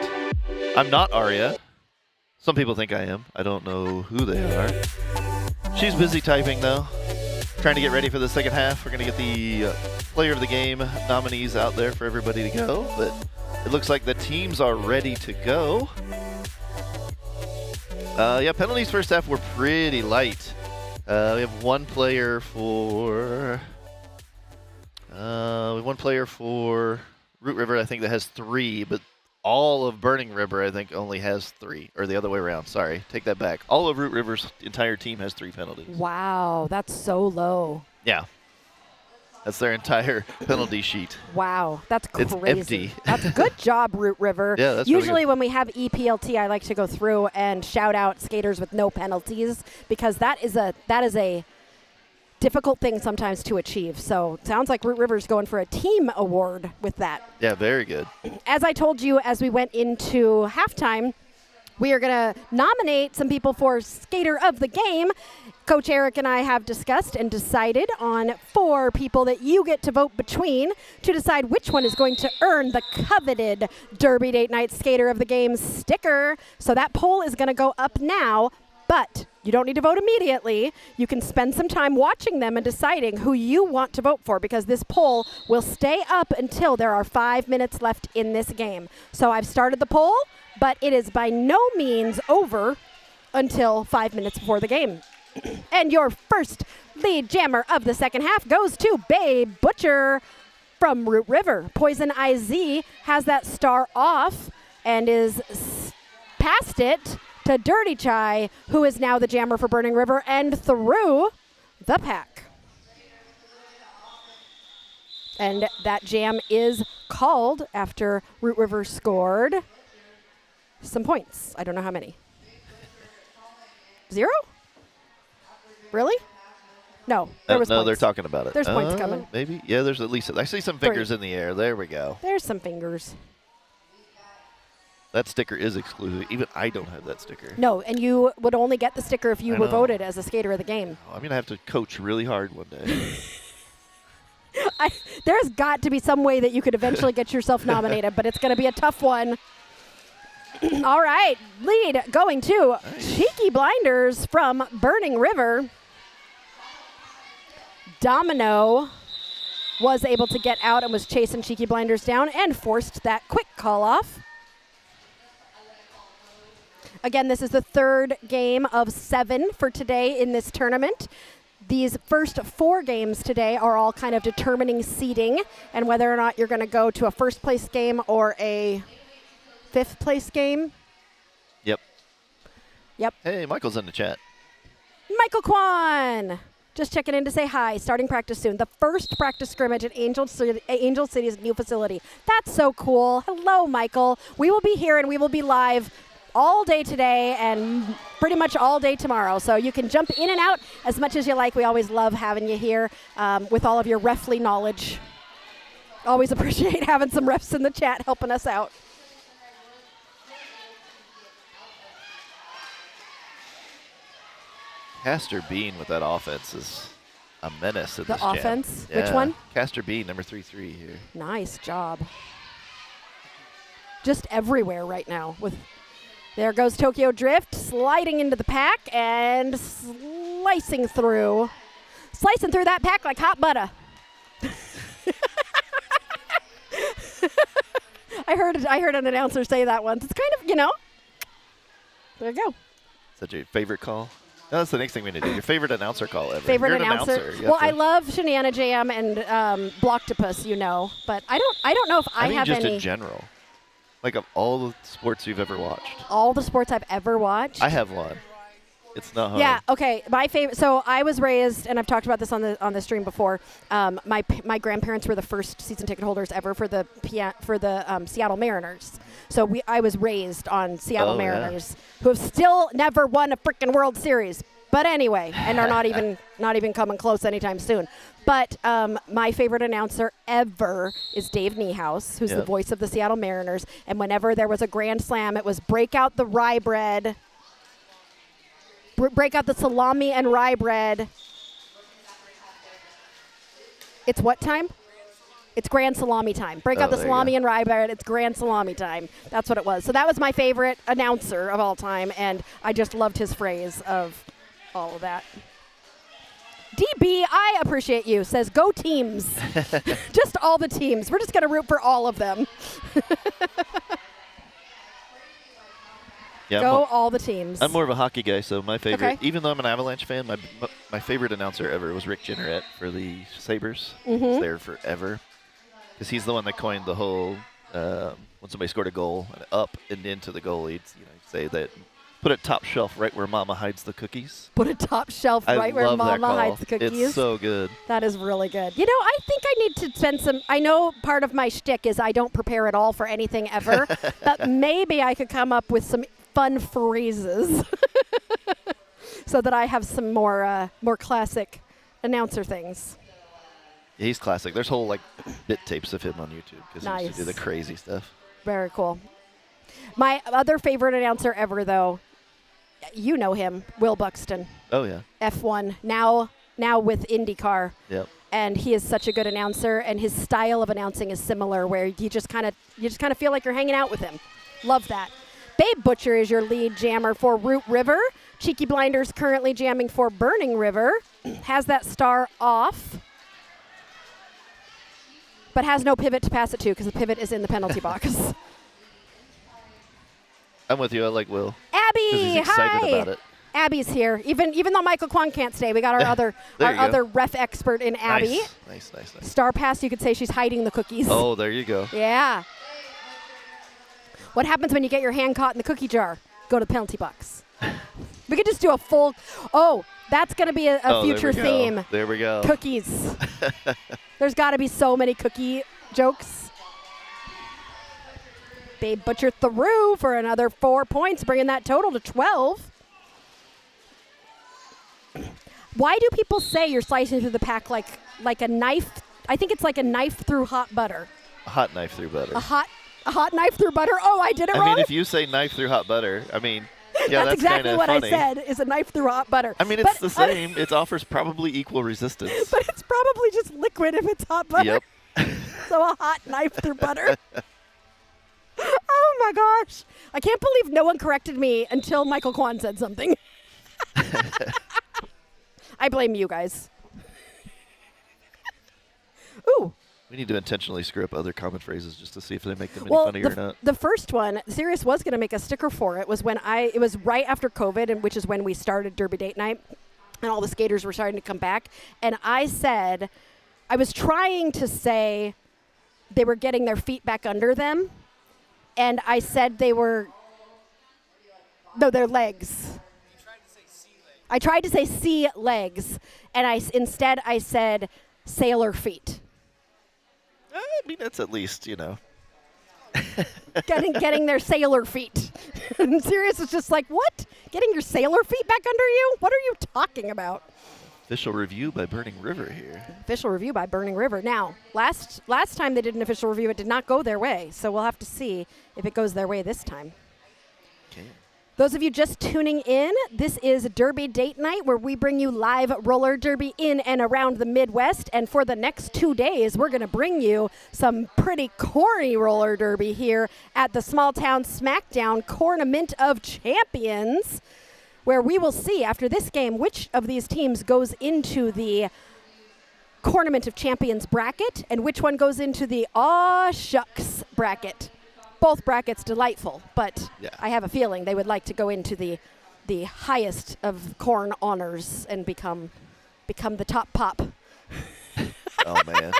I'm not Aria. Some people think I am. I don't know who they are. She's busy typing, though. Trying to get ready for the second half. We're going to get the player of the game nominees out there for everybody to go. But it looks like the teams are ready to go. Yeah, penalties first half were pretty light. We have one player for... we have one player for Root River, I think, that has 3, but all of Burning River, I think, only has 3, or the other way around. Sorry, take that back. All of Root River's entire team has 3 penalties. Wow, that's so low. Yeah. That's their entire penalty sheet. Wow, that's crazy. It's empty. That's a good job, Root River. Yeah, that's Usually really good. when we have EPLT, I like to go through and shout out skaters with no penalties because that is a difficult thing sometimes to achieve. So it sounds like Root River's going for a team award with that. Yeah, very good. As I told you as we went into halftime, we are going to nominate some people for Skater of the Game. Coach Eric and I have discussed and decided on 4 people that you get to vote between to decide which one is going to earn the coveted Derby Date Night Skater of the Game sticker. So that poll is going to go up now, but you don't need to vote immediately. You can spend some time watching them and deciding who you want to vote for because this poll will stay up until there are 5 minutes left in this game. So I've started the poll, but it is by no means over until 5 minutes before the game. And your first lead jammer of the second half goes to Babe Butcher from Root River. Poison IZ has that star off and is past it to Dirty Chai, who is now the jammer for Burning River and through the pack. And that jam is called after Root River scored some points. I don't know how many. 0? Really? No, there was no, points. they're talking about it. There's points coming. Maybe. Yeah, there's at least... I see some fingers in the air. There we go. There's some fingers. That sticker is exclusive. Even I don't have that sticker. No, and you would only get the sticker if you I were know. voted as a skater of the game. I'm going to have to coach really hard one day. There's got to be some way that you could eventually get yourself nominated, but it's going to be a tough one. All right, lead going to Cheeky Blinders from Burning River. Domino was able to get out and was chasing Cheeky Blinders down and forced that quick call off. Again, this is the 3rd game of 7 for today in this tournament. These first 4 games today are all kind of determining seeding and whether or not you're going to go to a first place game or a 5th place game. Yep. Yep. Hey, Michael's in the chat. Michael Kwan. Just checking in to say hi. Starting practice soon. The first practice scrimmage at Angel City's new facility. That's so cool. Hello, Michael. We will be here and we will be live all day today and pretty much all day tomorrow. So you can jump in and out as much as you like. We always love having you here with all of your refly knowledge. Always appreciate having some refs in the chat helping us out. Castor Bean with that offense is a menace at The this jam. offense? Yeah. Which one? Castor Bean, number 33 here. Nice job. Just everywhere right now. There goes Tokyo Drift, sliding into the pack and slicing through that pack like hot butter. I heard an announcer say that once. It's kind of, there you go. Is that your favorite call? No, that's the next thing we need to do. Your favorite announcer call ever. Favorite You're an announcer. You Well, have I to- love Shenana Jam and Blocktopus, but I don't know if I mean, have just any. in general. Like, of all the sports you've ever watched. All the sports I've ever watched. I have one. It's not hard. Yeah. Okay. My favorite. So I was raised, and I've talked about this on the stream before. My grandparents were the first season ticket holders ever for the Seattle Mariners. So I was raised on Seattle Mariners, who have still never won a freaking World Series. But anyway, and are not even coming close anytime soon. But my favorite announcer ever is Dave Niehaus, who's the voice of the Seattle Mariners. And whenever there was a grand slam, it was break out the rye bread. Break out the salami and rye bread. It's what time? It's grand salami time. Break out the there you salami go. and rye bread. It's grand salami time. That's what it was. So that was my favorite announcer of all time, and I just loved his phrase of all of that. DB, I appreciate you, says go teams. Just all the teams. We're just going to root for all of them. Yeah, Go all the teams. I'm more of a hockey guy, so my favorite, Okay. even though I'm an Avalanche fan, my favorite announcer ever was Rick Jenneret for the Sabres. Mm-hmm. He's there forever. Because he's the one that coined the whole, when somebody scored a goal, and up and into the goal, he'd say that, put it top shelf right where Mama hides the cookies. Put a top shelf I right where love that Mama call. hides the cookies. It's so good. That is really good. You know, I think I need to spend some. I know part of my shtick is I don't prepare at all for anything ever, but maybe I could come up with some fun phrases so that I have some more classic announcer things. Yeah, he's classic. There's whole like bit tapes of him on YouTube because he used to do the crazy stuff. Very cool. My other favorite announcer ever, though, you know him, Will Buxton. Oh yeah. F1 now with IndyCar. Yep. And he is such a good announcer, and his style of announcing is similar, where you just kind of feel like you're hanging out with him. Love that. Babe Butcher is your lead jammer for Root River. Cheeky Blinders currently jamming for Burning River. Has that star off, but has no pivot to pass it to because the pivot is in the penalty box. I'm with you. I like Will. 'Cause Abby, he's excited hi. about it. Abby's here. Even though Michael Kwon can't stay, we got our other ref expert in Abby. Nice. Star pass, you could say she's hiding the cookies. Oh, there you go. Yeah. What happens when you get your hand caught in the cookie jar? Go to the penalty box. We could just do a full. Oh, that's going to be a future there we go. theme. There we go. Cookies. There's got to be so many cookie jokes. Babe Butcher through for another 4 points, bringing that total to 12. Why do people say you're slicing through the pack like a knife? I think it's like a knife through hot butter. A hot knife through butter. A hot knife through butter. Oh, I did it wrong. I mean, if you say knife through hot butter, I mean, yeah, that's exactly kinda what funny. I said. Is a knife through hot butter. I mean, it's the same. It offers probably equal resistance. But it's probably just liquid if it's hot butter. Yep. So a hot knife through butter. Oh my gosh! I can't believe no one corrected me until Michael Kwon said something. I blame you guys. Ooh. We need to intentionally screw up other common phrases just to see if they make them any funny or not. The first one, Sirius was going to make a sticker for it, was when it was right after COVID, and which is when we started Derby Date Night, and all the skaters were starting to come back. And I said, I was trying to say they were getting their feet back under them, and I said their legs. I tried to say sea legs, and instead I said sailor feet. I mean, that's at least, getting their sailor feet. And Sirius was just like, what? Getting your sailor feet back under you? What are you talking about? Official review by Burning River here. Official review by Burning River. Now, last time they did an official review, it did not go their way. So we'll have to see if it goes their way this time. Okay. Those of you just tuning in, this is Derby Date Night, where we bring you live roller derby in and around the Midwest. And for the next 2 days, we're going to bring you some pretty corny roller derby here at the Smalltown Smackdown Cornament of Champions, where we will see after this game which of these teams goes into the Cornament of Champions bracket and which one goes into the Aw Shucks bracket. Both brackets delightful, but Yeah. I have a feeling they would like to go into the highest of corn honors and become the top pop. Oh, man.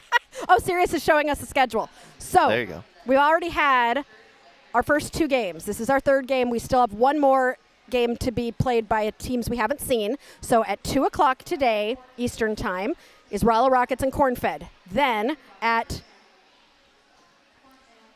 Oh, Sirius is showing us the schedule. So There you go. we already had our first 2 games. This is our 3rd game. We still have one more game to be played by teams we haven't seen. So at 2 o'clock today, Eastern Time, is Rala Rockets and Cornfed. Then at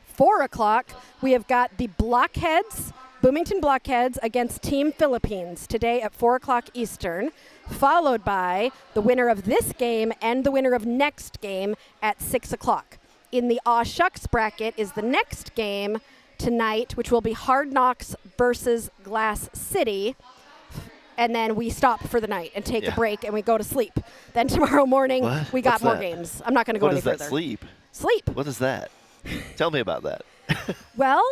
4 o'clock, we have got the Blockheads, Bloomington Blockheads against Team Philippines today at 4 o'clock Eastern, followed by the winner of this game and the winner of next game at 6 o'clock. In the Aw Shucks bracket is the next game tonight, which will be Hard Knocks versus Glass City. And then we stop for the night and take a break and we go to sleep. Then tomorrow morning, What? we got What's more that? games. I'm not going to go What any is that, further. sleep? Sleep. What is that? Tell me about that. Well,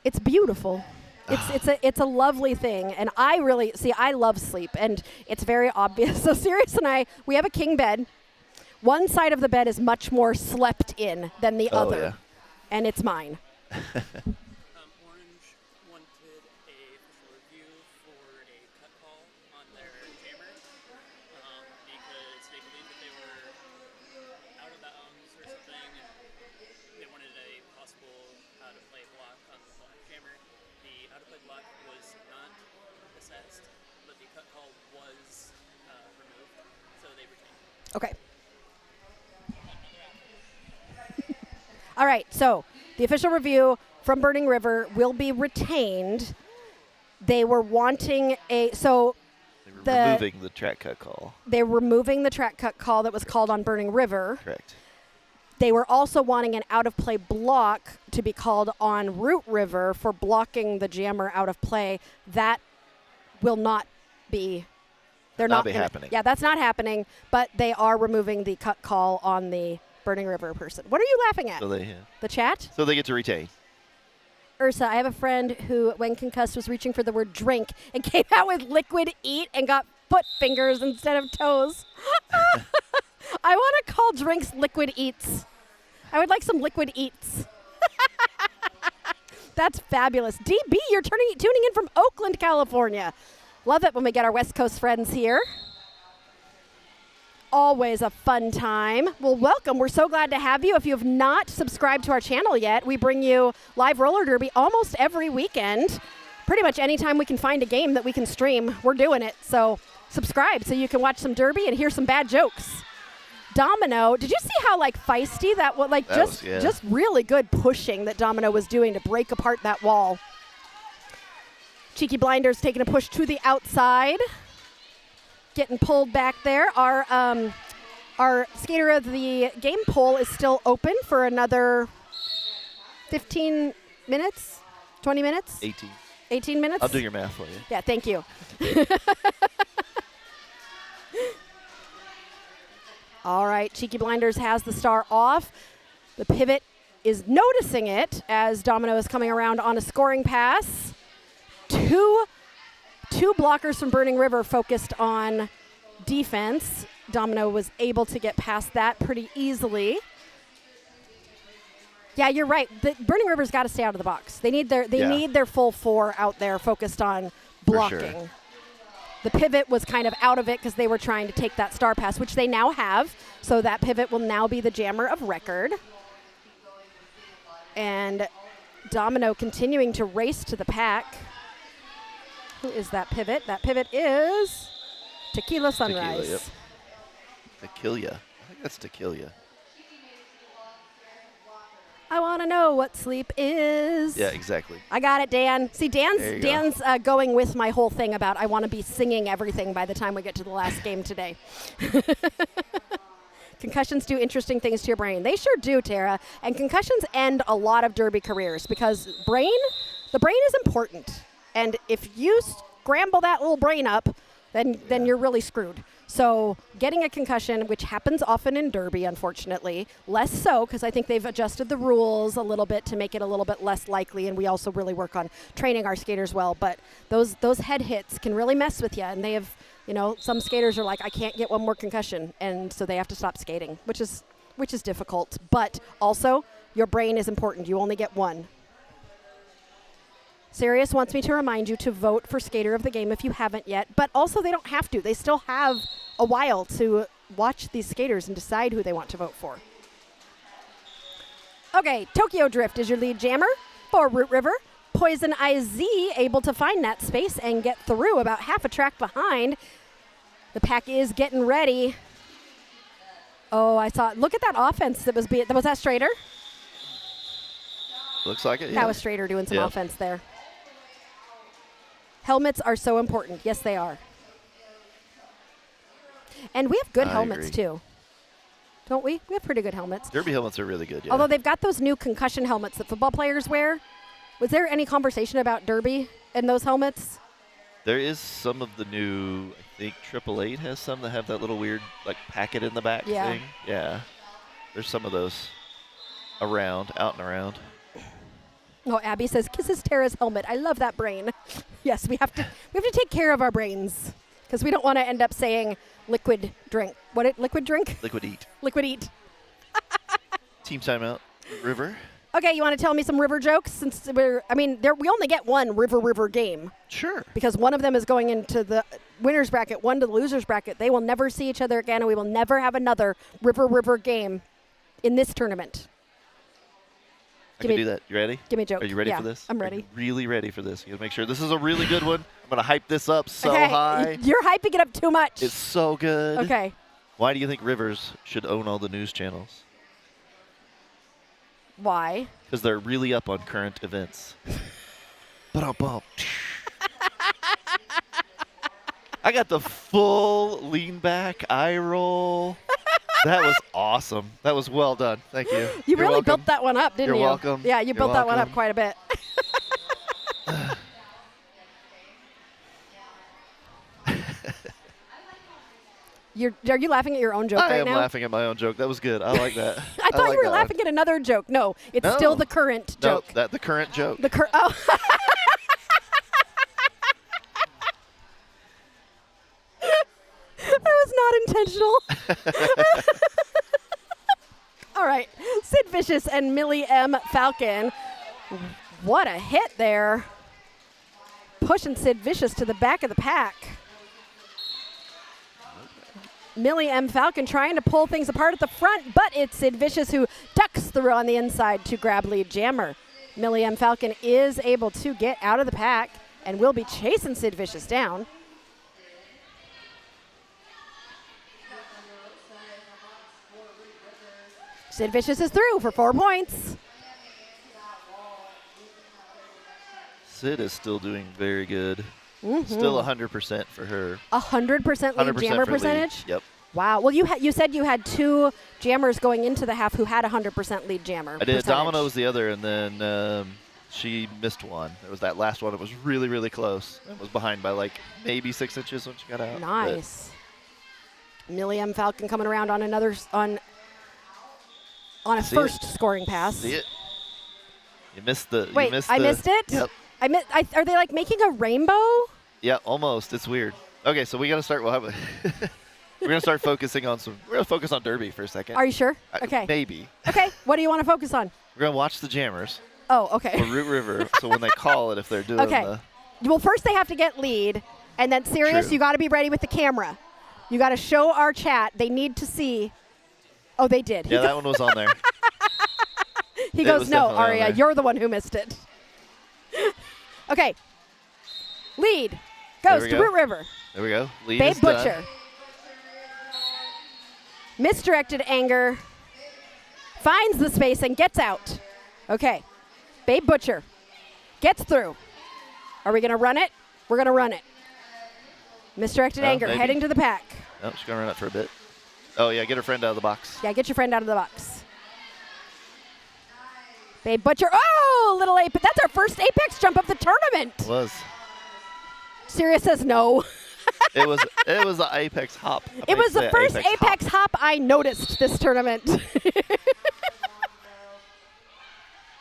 it's beautiful. It's a lovely thing, and I love sleep, and it's very obvious. So Sirius and I, we have a king bed. One side of the bed is much more slept in than the other, yeah. and it's mine. Orange wanted a official review for a cut call on their jammer because they believed that they were out of bounds or something, and they wanted a possible out-of-play block on the black jammer. The out-of-play block was not assessed, but the cut call was removed, so they retained. Okay. All right, so the official review from Burning River will be retained. They were wanting They were removing the track cut call. They were removing the track cut call that was called on Burning River. Correct. They were also wanting an out-of-play block to be called on Root River for blocking the jammer out of play. That will not be. They're Not not be gonna- happening. Yeah, that's not happening. But they are removing the cut call on the Burning River person. What are you laughing at? The chat? So they get to retain. Ursa, I have a friend who, when concussed, was reaching for the word drink and came out with liquid eat and got foot fingers instead of toes. I want to call drinks liquid eats. I would like some liquid eats. That's fabulous. DB, you're tuning in from Oakland, California. Love it when we get our West Coast friends here. Always a fun time. Well, welcome. We're so glad to have you. If you have not subscribed to our channel yet, we bring you live roller derby almost every weekend. Pretty much anytime we can find a game that we can stream, we're doing it. So subscribe so you can watch some derby and hear some bad jokes. Domino, did you see how feisty that was? Just really good pushing that Domino was doing to break apart that wall. Cheeky Blinders taking a push to the outside. Getting pulled back there. Our Skater of the Game poll is still open for another 15 minutes, 20 minutes? 18. 18 minutes? I'll do your math for you. Yeah, thank you. All right, Cheeky Blinders has the star off. The pivot is noticing it as Domino is coming around on a scoring pass. Two blockers from Burning River focused on defense. Domino was able to get past that pretty easily. Yeah, you're right. The Burning River's got to stay out of the box. They need their full four out there focused on blocking. For sure. The pivot was kind of out of it because they were trying to take that star pass, which they now have. So that pivot will now be the jammer of record. And Domino continuing to race to the pack. Who is that pivot? That pivot is Tequila Sunrise. Tequila. I think that's Tequila. I want to know what sleep is. Yeah, exactly. I got it, Dan. See, Dan's going with my whole thing about I want to be singing everything by the time we get to the last game today. Concussions do interesting things to your brain. They sure do, Tara. And concussions end a lot of derby careers because the brain is important. And if you scramble that little brain up, then you're really screwed. So getting a concussion, which happens often in derby, unfortunately, less so because I think they've adjusted the rules a little bit to make it a little bit less likely, and we also really work on training our skaters well. But those head hits can really mess with you, and they have, some skaters are like, I can't get one more concussion, and so they have to stop skating, which is difficult. But also, your brain is important. You only get one. Sirius wants me to remind you to vote for Skater of the Game if you haven't yet, but also they don't have to. They still have a while to watch these skaters and decide who they want to vote for. Okay, Tokyo Drift is your lead jammer for Root River. Poison IZ able to find that space and get through about half a track behind. The pack is getting ready. Oh, look at that offense was that Strader? Looks like it, yeah. That was Strader doing some offense there. Helmets are so important. Yes, they are. And we have good helmets, too. Don't we? We have pretty good helmets. Derby helmets are really good, yeah. Although they've got those new concussion helmets that football players wear. Was there any conversation about derby and those helmets? There is some of the new, I think 888 has some that have that little weird packet in the back thing. Yeah. There's some of those. around, out and around. Oh, Abby says, kisses Tara's helmet. I love that brain. Yes, we have to take care of our brains because we don't want to end up saying liquid drink. Liquid drink? Liquid eat. Liquid eat. Team timeout. River. Okay, you want to tell me some river jokes? Since we only get one river game Sure. because one of them is going into the winner's bracket, one to the loser's bracket. They will never see each other again, and we will never have another river game in this tournament. I can do that. You ready? Give me a joke. Are you ready Yeah, for this? I'm Are ready. you really ready for this? You gotta make sure this is a really good one. I'm gonna hype this up so Okay, high. you're hyping it up too much. It's so good. Okay. Why do you think Rivers should own all the news channels? Why? Because they're really up on current events. Ba-dum-bum. I got the full lean back eye roll. That was awesome. That was well done. Thank you. You You're really welcome. built that one up, didn't You're you? welcome. Yeah, you You're built that one up welcome. quite a bit. Are you laughing at your own joke I right am now? laughing at my own joke. That was good. I like that. I thought like you were that laughing at another joke. No, it's No. still the current one. joke. No, the current joke. Oh. That was not intentional. All right, Sid Vicious and Millie M. Falcon. What a hit there. Pushing Sid Vicious to the back of the pack. Millie M. Falcon trying to pull things apart at the front, but it's Sid Vicious who ducks through on the inside to grab lead jammer. Millie M. Falcon is able to get out of the pack and will be chasing Sid Vicious down. Sid Vicious is through for 4 points. Sid is still doing very good. Mm-hmm. Still 100% for her. 100% lead 100% jammer for lead. percentage? Yep. Wow. Well, you said you had 2 jammers going into the half who had 100% lead jammer I did. percentage. Domino was the other, and then she missed one. It was that last one. It was really, really close. It was behind by like maybe 6 inches when she got out. Nice. Millie M. Falcon coming around on a See first it. scoring pass. See it? You missed the. Wait, you missed I the, missed it? Yep. Are they like making a rainbow? Yeah, almost. It's weird. Okay, so we got to start. We're gonna start focusing on some. We're gonna focus on Derby for a second. Are you sure? Okay. Maybe. Okay. What do you want to focus on? We're gonna watch the jammers Oh, for okay. Root River. So when they call it, if they're doing Okay. Well, first they have to get lead, and then Sirius, True. you got to be ready with the camera. You got to show our chat. They need to see. Oh, they did. Yeah, that one was on there. He It goes, was no, definitely on Aria, there." you're the one who missed it. Okay. Lead There goes we to go. Root River. There we go. Lead Babe is done. Butcher. Misdirected anger. Finds the space and gets out. Okay. Babe Butcher gets through. Are we going to run it? We're going to run it. Misdirected anger maybe. heading to the pack. Oh, she's gonna run it for a bit. Oh yeah, get her friend out of the box. Yeah, get your friend out of the box. Babe Butcher. Oh, little ape. That's our first Apex jump of the tournament. It was. Sirius says no. It was the Apex hop. It was the first Apex hop I noticed this tournament.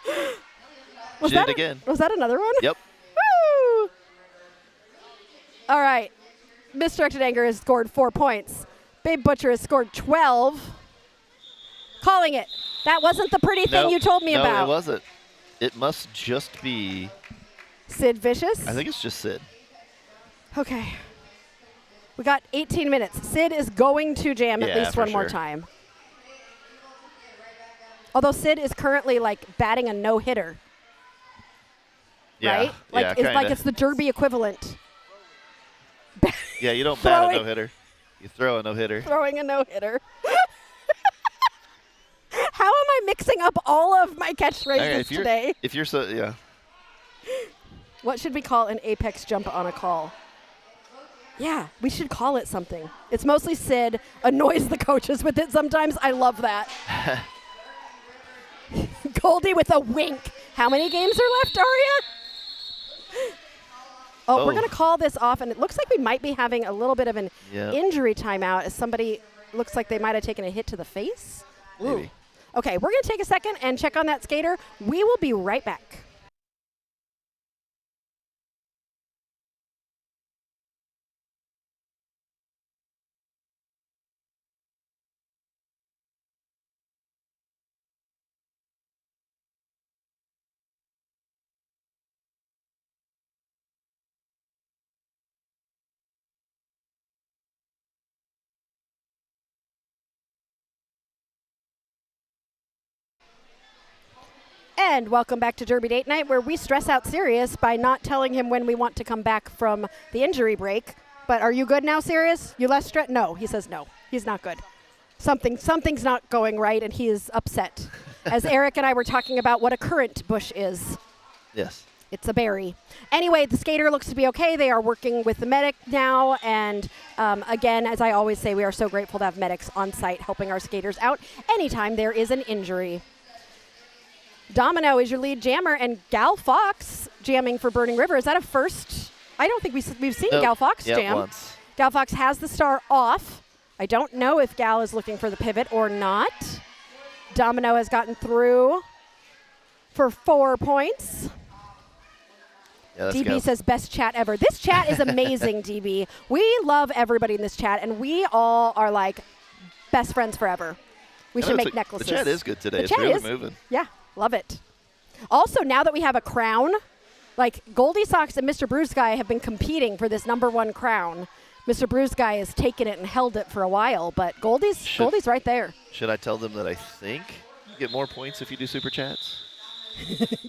She did it again. Was that another one? Yep. Woo! All right. Misdirected Anger has scored 4 points. Babe Butcher has scored 12. Calling it. That wasn't the pretty thing Nope. you told me no, about. it wasn't. It must just be. Sid Vicious? I think it's just Sid. Okay. We got 18 minutes. Sid is going to jam at Yeah, least for one more sure. time. Although Sid is currently like batting a no-hitter, Yeah. right? Like yeah, it's like kinda. it's the Derby equivalent. Yeah, you don't bat a throwing- no-hitter. You throw a no-hitter. Throwing a no-hitter. How am I mixing up all of my catchphrases Okay, if you're- today? If you're so, yeah. What should we call an Apex jump on a call? Yeah, we should call it something. It's mostly Sid annoys the coaches with it sometimes. I love that. Goldie with a wink. How many games are left, Aria? Oh, we're Oh. going to call this off, and it looks like we might be having a little bit of an Yeah. injury timeout as somebody looks like they might have taken a hit to the face. Ooh. Maybe. Okay, we're going to take a second and check on that skater. We will be right back. And welcome back to Derby Date Night, where we stress out Sirius by not telling him when we want to come back from the injury break. But are you good now, Sirius? You less stress? No, he says no. He's not good. Something's not going right, and he is upset. As Eric and I were talking about what a currant bush is. Yes. It's a berry. Anyway, the skater looks to be okay. They are working with the medic now. And again, as I always say, we are so grateful to have medics on site helping our skaters out anytime there is an injury. Domino is your lead jammer, and Gal Fox jamming for Burning River. Is that a first? I don't think we've seen Nope. Gal Fox Yeah, jam. once. Gal Fox has the star off. I don't know if Gal is looking for the pivot or not. Domino has gotten through for 4 points. Yeah, that's DB Gal. says best chat ever. This chat is amazing, DB. We love everybody in this chat, and we all are like best friends forever. We I should know, make necklaces. The chat is good today. The It's chat really is- moving. Yeah, love it. Also, now that we have a crown, like Goldie Sox and Mr. Bruce Guy have been competing for this #1 crown. Mr. Bruce Guy has taken it and held it for a while, but Goldie's right there. Should I tell them that I think you get more points if you do super chats?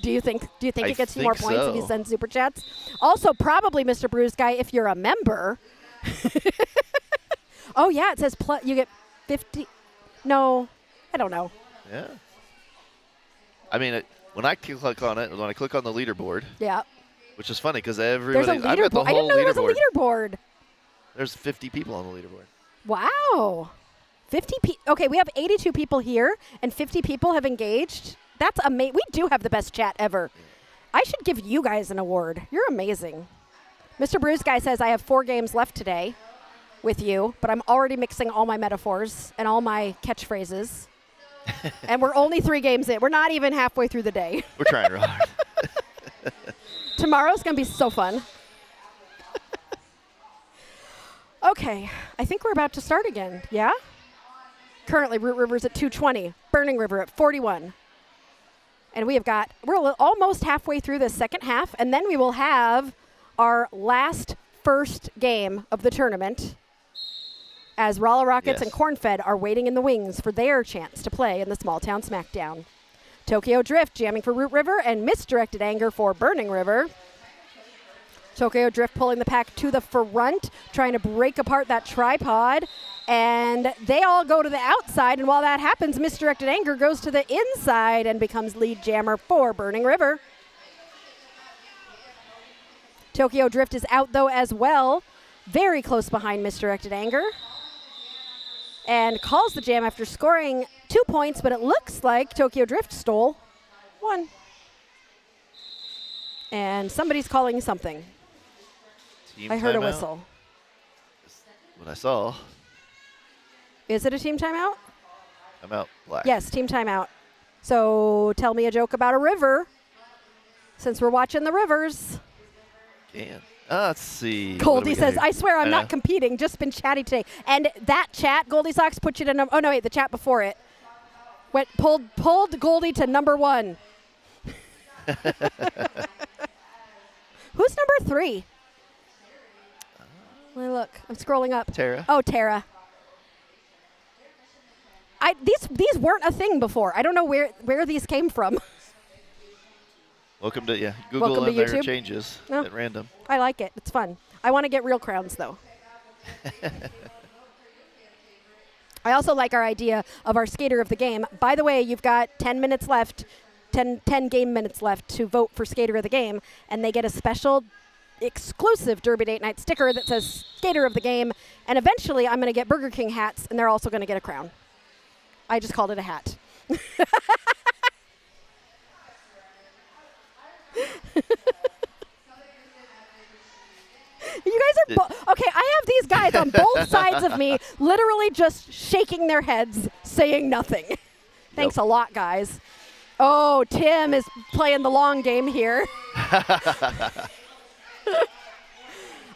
Do you think I it gets you more think points if you so. send super chats? Also, probably Mr. Bruce Guy if you're a member. Oh yeah, it says you get 50. No, I don't know. Yeah. I mean, when I click on it, when I click on the leaderboard, Yeah. which is funny because There's everybody, a I've got the leaderboard. I didn't whole know there was a leaderboard. leaderboard. There's 50 people on the leaderboard. Wow. 50 Okay, we have 82 people here, and 50 people have engaged. That's amazing. We do have the best chat ever. I should give you guys an award. You're amazing. Mr. Bruce Guy says, I have 4 games left today with you, but I'm already mixing all my metaphors and all my catchphrases. And we're only 3 games in. We're not even halfway through the day. We're trying real hard. Tomorrow's going to be so fun. Okay, I think we're about to start again. Yeah? Currently, Root River's at 220, Burning River at 41. And we're almost halfway through the second half, and then we will have our first game of the tournament as Rolla Rockets and Cornfed are waiting in the wings for their chance to play in the Smalltown Smackdown. Tokyo Drift jamming for Root River and Misdirected Anger for Burning River. Tokyo Drift pulling the pack to the front, trying to break apart that tripod. And they all go to the outside, and while that happens, Misdirected Anger goes to the inside and becomes lead jammer for Burning River. Tokyo Drift is out, though, as well. Very close behind Misdirected Anger. And calls the jam after scoring 2 points, but it looks like Tokyo Drift stole 1. And somebody's calling something. Team I heard a timeout? whistle. What I saw. Is it a team timeout? I'm out black. Yes, team timeout. So tell me a joke about a river, since we're watching the rivers. Can. Let's see. Goldie says, I swear I'm I not know. competing, just been chatty today. And that chat, Goldie Sox, put you to oh no, wait, the chat before it. Pulled Goldie to #1. Who's number 3? Let me look. I'm scrolling up. Tara. Oh, Tara. These weren't a thing before. I don't know where these came from. Welcome to Google Welcome to in there YouTube. changes Oh. at random. I like it. It's fun. I want to get real crowns, though. I also like our idea of our skater of the game. By the way, you've got 10 minutes left, 10 game minutes left to vote for skater of the game, and they get a special exclusive Derby Date Night sticker that says skater of the game, and eventually I'm going to get Burger King hats, and they're also going to get a crown. I just called it a hat. You guys are okay. I have these guys on both sides of me, literally just shaking their heads, saying nothing. Thanks a lot, guys. Oh, Tim is playing the long game here.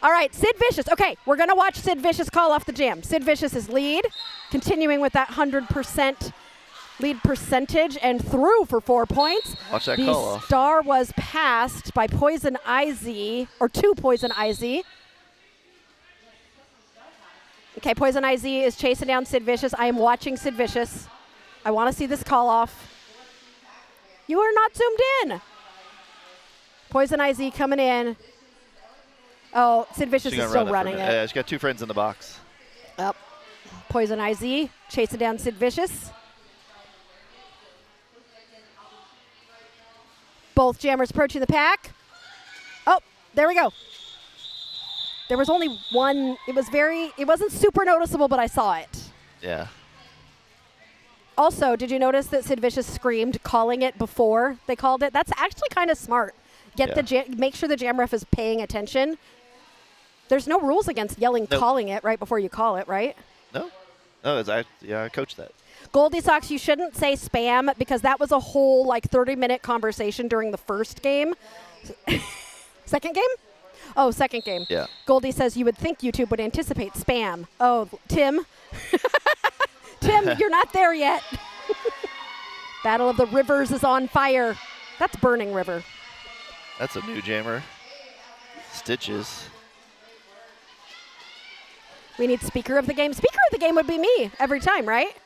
All right, Sid Vicious. Okay, we're going to watch Sid Vicious call off the jam. Sid Vicious is lead, continuing with that 100% lead percentage, and through for 4 points. Watch that the call off. Star was passed by Poison IZ, or to Poison IZ. Okay, Poison IZ is chasing down Sid Vicious. I am watching Sid Vicious. I want to see this call off. You are not zoomed in. Poison IZ coming in. Oh, Sid Vicious is still running it. Yeah, she's got 2 friends in the box. Up. Poison IZ chasing down Sid Vicious. Both jammers approaching the pack. Oh, there we go. There was only one. It wasn't super noticeable, but I saw it. Yeah. Also, did you notice that Sid Vicious screamed calling it before they called it? That's actually kind of smart. Make sure the jam ref is paying attention. There's no rules against yelling calling it right before you call it, right? No. I coached that. Goldie Socks, you shouldn't say spam because that was a whole 30-minute conversation during the first game. Second game? Oh, second game. Yeah. Goldie says you would think YouTube would anticipate spam. Oh, Tim. Tim, you're not there yet. Battle of the Rivers is on fire. That's Burning River. That's a new jammer. Stitches. We need Speaker of the Game. Speaker of the Game would be me every time, right?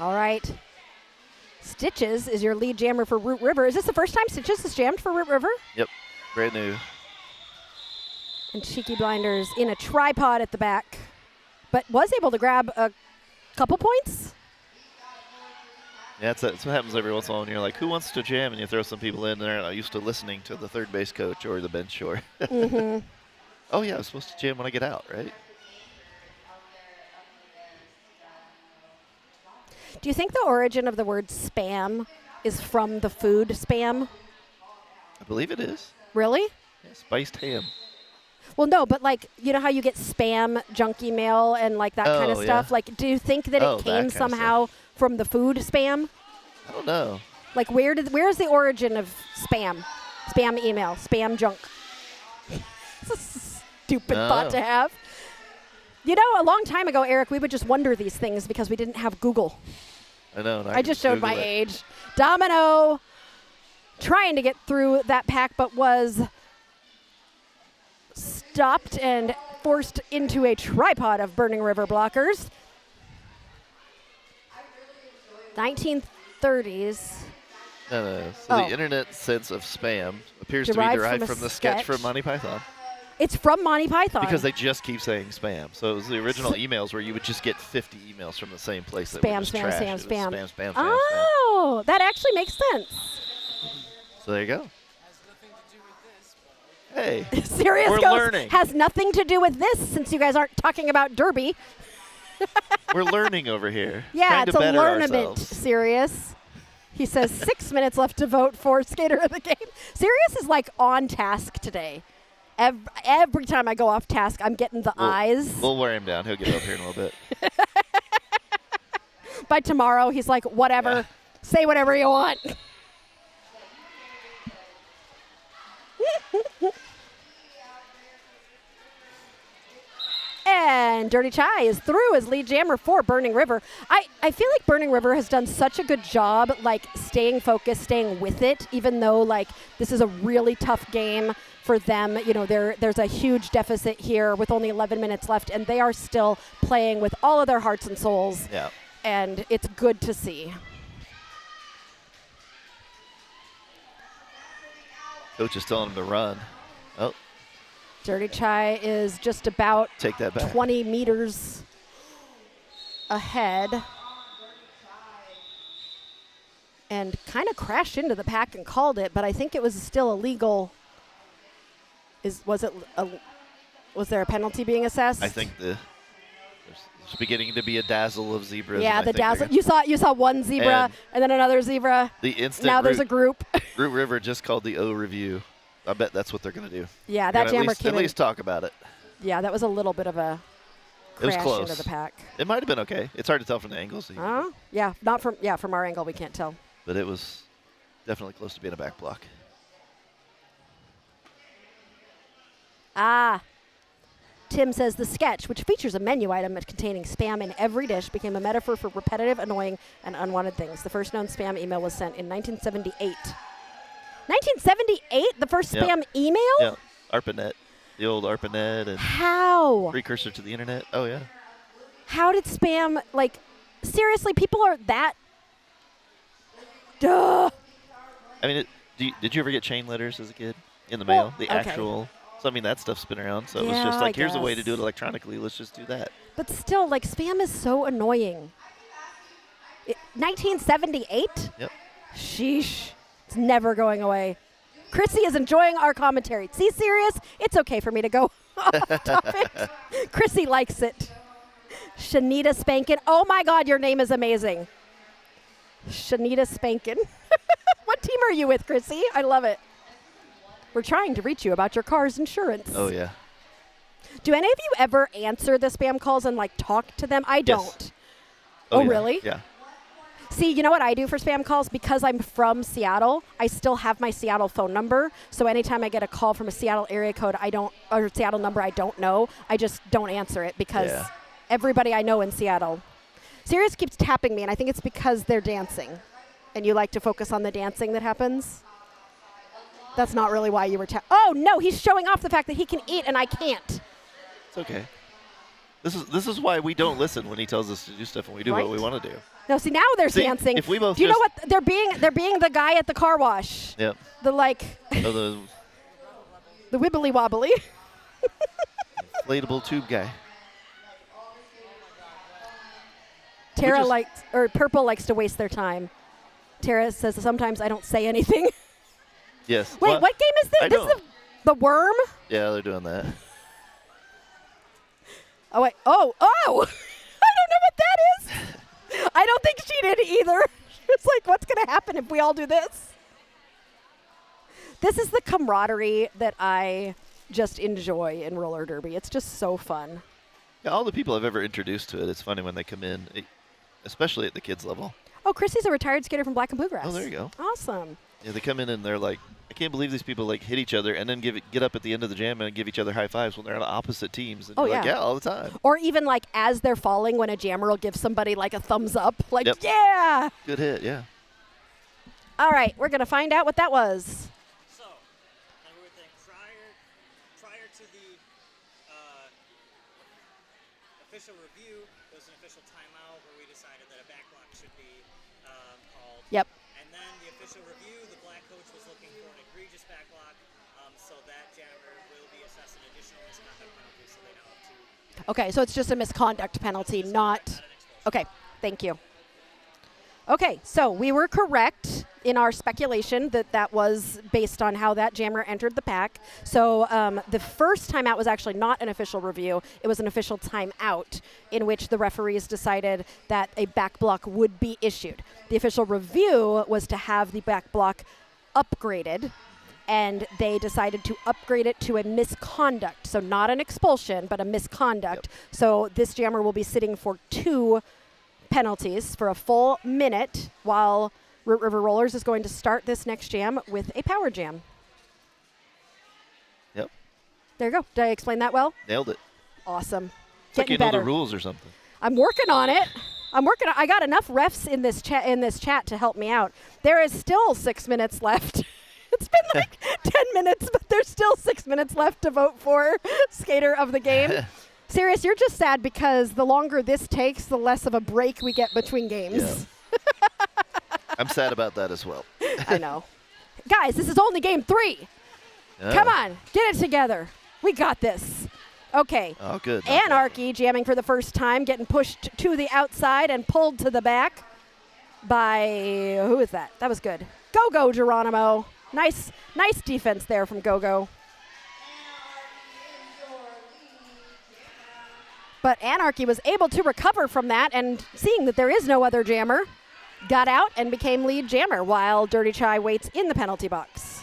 All right. Stitches is your lead jammer for Root River. Is this the first time Stitches has jammed for Root River? Yep. Brand new. And Cheeky Blinders in a tripod at the back, but was able to grab a couple points. Yeah, that's what happens every once in a while when you're like, who wants to jam? And you throw some people in there, and I'm used to listening to the third base coach or the bench shore. Mm-hmm. Oh, yeah, I'm supposed to jam when I get out, right? Do you think the origin of the word spam is from the food spam? I believe it is. Really? Yeah, spiced ham. Well, no, but you know how you get spam, junk email, and that kind of stuff? Yeah. Do you think that it came somehow from the food spam? I don't know. Where's the origin of spam? Spam email, spam junk. It's a stupid thought to have. You know, a long time ago, Eric, we would just wonder these things because we didn't have Google. I know. I just showed my age. Domino trying to get through that pack, but was stopped and forced into a tripod of Burning River blockers. 1930s. No. So the internet sense of spam appears to be derived from the sketch from Monty Python. It's from Monty Python. Because they just keep saying spam. So it was the original emails where you would just get 50 emails from the same place. Spam. Spam. Oh, that actually makes sense. So there you go. Hey, Serious we're Ghost learning. Has nothing to do with this since you guys aren't talking about Derby. We're learning over here. Yeah, it's a learnament. learnament, Sirius. He says 6 minutes left to vote for Skater of the Game. Sirius is on task today. Every time I go off task, I'm getting the eyes. We'll wear him down. He'll get up here in a little bit. By tomorrow, he's like, whatever. Yeah. Say whatever you want. And Dirty Chai is through as lead jammer for Burning River. I feel like Burning River has done such a good job staying focused, staying with it, even though this is a really tough game for them. You know, there's a huge deficit here with only 11 minutes left, and they are still playing with all of their hearts and souls. Yeah. And it's good to see. Coach is telling him to run. Oh. Dirty Chai is just about Take that back. 20 meters ahead. And kind of crashed into the pack and called it, but I think it was still illegal. Was there a penalty being assessed? I think there's beginning to be a dazzle of zebras. Yeah, the dazzle. You saw one zebra and then another zebra. The instant. Now there's a group. Root River just called the O review. I bet that's what they're going to do. Yeah, They're that gonna jammer at came least talk about it. Yeah, that was a little bit of a It was crash close. into the pack. It might have been okay. It's hard to tell from the angles. Yeah, not from our angle we can't tell. But it was definitely close to being a back block. Tim says the sketch, which features a menu item containing spam in every dish, became a metaphor for repetitive, annoying, and unwanted things. The first known spam email was sent in 1978. 1978? The first spam email? Yeah, ARPANET. The old ARPANET and How? precursor to the internet. Oh, yeah. How did spam, like, seriously, people are that... Duh. I mean, did you ever get chain letters as a kid in the mail? The okay. actual... So, I mean, that stuff's been around. So it was Yeah, just like, I here's a way to guess. do it electronically. Let's just do that. But still, like, spam is so annoying. 1978? Yep. Sheesh. It's never going away. Chrissy is enjoying our commentary. See, serious? It's okay for me to go off topic. Chrissy likes it. Shanita Spankin. Oh, my God, your name is amazing. Shanita Spankin. What team are you with, Chrissy? I love it. We're trying to reach you about your car's insurance. Oh, yeah. Do any of you ever answer the spam calls and, like, talk to them? I don't. Yes. Oh, yeah. really? Yeah. See, you know what I do for spam calls? Because I'm from Seattle, I still have my Seattle phone number. So anytime I get a call from a Seattle area code or Seattle number I don't know, I just don't answer it because everybody I know in Seattle. Sirius keeps tapping me, and I think it's because they're dancing. And you like to focus on the dancing that happens? That's not really why you were Oh, no, he's showing off the fact that he can eat and I can't. It's okay. This is why we don't listen when he tells us to do stuff and we do what we want to do. No, see, now they're dancing. If we both do you know what? They're being the guy at the car wash. Yep. The, like, Oh, the wibbly wobbly. inflatable tube guy. Tara Purple likes to waste their time. Tara says, sometimes I don't say anything. Yes. Wait, well, what game is this? This is the worm? Yeah, they're doing that. Oh, wait. Oh! I don't know what that is. I don't think she did either. It's like, what's going to happen if we all do this? This is the camaraderie that I just enjoy in roller derby. It's just so fun. Yeah, all the people I've ever introduced to it, it's funny when they come in, especially at the kids level. Oh, Chrissy's a retired skater from Black and Bluegrass. Oh, there you go. Awesome. Yeah, they come in and they're like, I can't believe these people like hit each other and then get up at the end of the jam and give each other high fives when they're on opposite teams. And you're like, yeah, all the time. Or even like as they're falling when a jammer will give somebody like a thumbs up. Like, Yep. yeah. Good hit, yeah. All right, we're going to find out what that was. So, we were thinking prior to the official review, there was an official timeout where we decided that a back block should be called. Yep. And then the official review, the black coach was looking for an egregious back block, so that jammer will be assessed an additional misconduct penalty, so they now have two. Okay, so it's just a misconduct penalty, not... Okay, thank you. Okay, so we were correct in our speculation that that was based on how that jammer entered the pack. So the first timeout was actually not an official review. It was an official timeout in which the referees decided that a back block would be issued. The official review was to have the back block upgraded, and they decided to upgrade it to a misconduct. So not an expulsion, but a misconduct. Yep. So this jammer will be sitting for 2 penalties for a full minute, while Root River Rollers is going to start this next jam with a power jam. Yep. There you go. Did I explain that well? Nailed it. Awesome. It's like Getting you know better. the rules or something. I'm working on it. I got enough refs in this chat to help me out. There is still 6 minutes left. It's been like 10 minutes, but there's still 6 minutes left to vote for Skater of the Game. Sirius, you're just sad because the longer this takes, the less of a break we get between games. Yeah. I'm sad about that as well. I know. Guys, this is only game 3. Yeah. Come on, get it together. We got this. Okay. Oh, good. Anarchy jamming for the first time, getting pushed to the outside and pulled to the back by, who is that? That was good. Go, Geronimo. Nice defense there from Go. But Anarchy was able to recover from that, and seeing that there is no other jammer, got out and became lead jammer while Dirty Chai waits in the penalty box.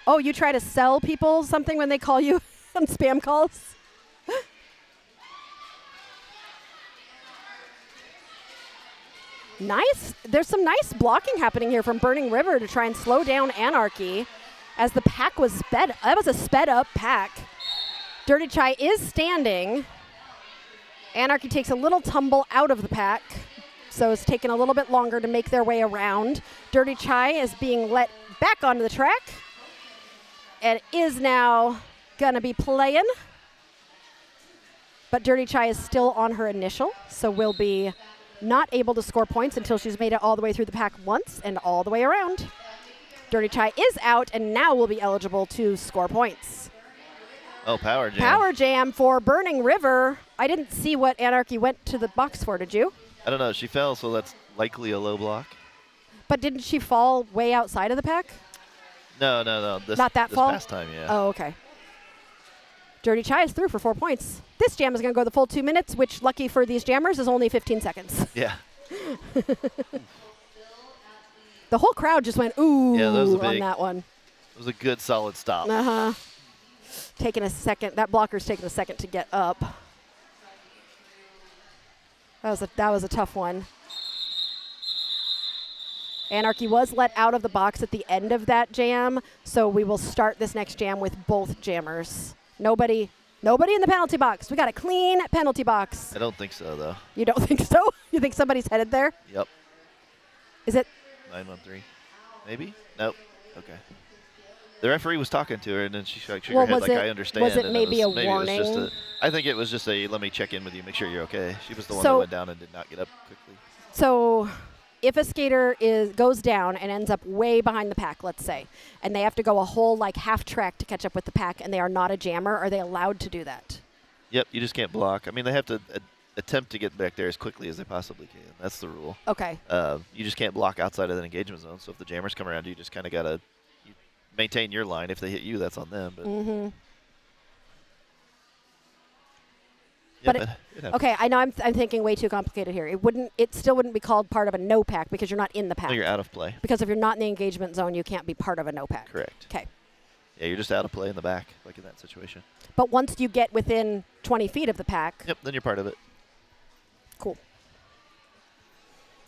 Oh, you try to sell people something when they call you on spam calls? Nice. There's some nice blocking happening here from Burning River to try and slow down Anarchy as the pack was sped. That was a sped up pack. Dirty Chai is standing. Anarchy takes a little tumble out of the pack, so it's taken a little bit longer to make their way around. Dirty Chai is being let back onto the track and is now gonna be playing. But Dirty Chai is still on her initial, so will be not able to score points until she's made it all the way through the pack once and all the way around. Dirty Chai is out and now will be eligible to score points. Oh, Power Jam. Power Jam for Burning River. I didn't see what Anarchy went to the box for, did you? I don't know. She fell, so that's likely a low block. But didn't she fall way outside of the pack? No. Not that this fall? past time, yeah. Oh, okay. Dirty Chai is through for 4 points. This jam is going to go the full 2 minutes, which, lucky for these jammers, is only 15 seconds. Yeah. The whole crowd just went, ooh, Yeah, that was a on big- that one. It was a good, solid stop. Uh-huh. Taking a second. That blocker's taking a second to get up. That was a tough one. Anarchy was let out of the box at the end of that jam, so we will start this next jam with both jammers. Nobody in the penalty box. We got a clean penalty box. I don't think so, though. You don't think so? You think somebody's headed there? Yep. Is it? 913. Maybe? Nope. Okay. The referee was talking to her, and then she shook her Well, head was like, it- I understand. was it and maybe a maybe it was just warning? I think it was just a, let me check in with you, make sure you're okay. She was the one So- that went down and did not get up quickly. So if a skater goes down and ends up way behind the pack, let's say, and they have to go a whole like half track to catch up with the pack, and they are not a jammer, are they allowed to do that? Yep, you just can't block. I mean, they have to attempt to get back there as quickly as they possibly can. That's the rule. Okay. You just can't block outside of that engagement zone. So if the jammers come around, you just kind of got to maintain your line. If they hit you, that's on them. But, Mm-hmm. yeah, But it happens. Okay, I know I'm thinking way too complicated here. It still wouldn't be called part of a no pack because you're not in the pack. No, you're out of play. Because if you're not in the engagement zone, you can't be part of a no pack. Correct. Okay. Yeah, you're just out of play in the back, like in that situation. But once you get within 20 feet of the pack, Yep, then you're part of it. cool.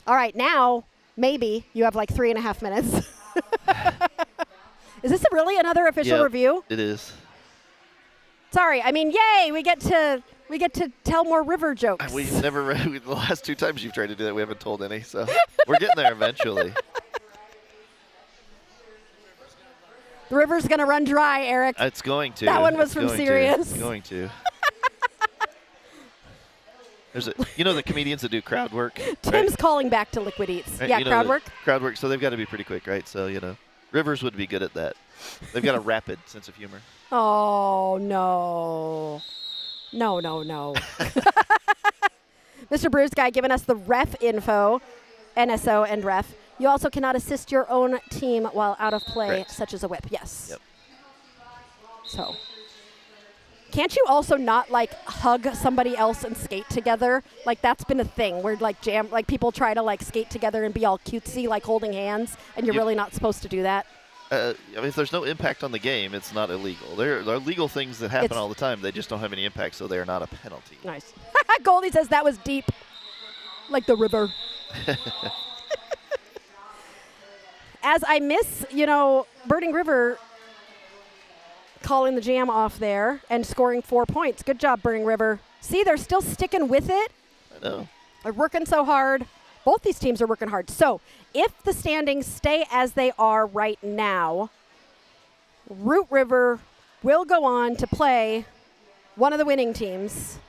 All right, now maybe you have like 3.5 minutes. Is this really another official Yep, review? It is. Sorry, I mean, yay! We get to tell more river jokes. We've never read the last 2 times you've tried to do that. We haven't told any, so we're getting there eventually. The river's gonna run dry, Eric. It's going to. That one was It's from going to. Sirius. It's going to. There's the comedians that do crowd work. Tim's right? calling back to Liquid Eats. Right, Yeah, you know crowd the work. Crowd work, so they've got to be pretty quick, right? So, Rivers would be good at that. They've got a rapid sense of humor. Oh, no. No. Mr. Bruce Guy giving us the ref info, NSO and ref. You also cannot assist your own team while out of play, Correct. such as a whip. Yes. Yep. So, can't you also not like hug somebody else and skate together? Like that's been a thing where like people try to like skate together and be all cutesy, like holding hands, and you're Yep. really not supposed to do that. I mean, if there's no impact on the game, it's not illegal. There are legal things that happen It's- all the time. They just don't have any impact, so they are not a penalty. Nice. Goldie says that was deep, like the river. As I miss, Burning River calling the jam off there and scoring 4 points. Good job, Burning River. See, they're still sticking with it. I know. They're working so hard. Both these teams are working hard. So if the standings stay as they are right now, Root River will go on to play one of the winning teams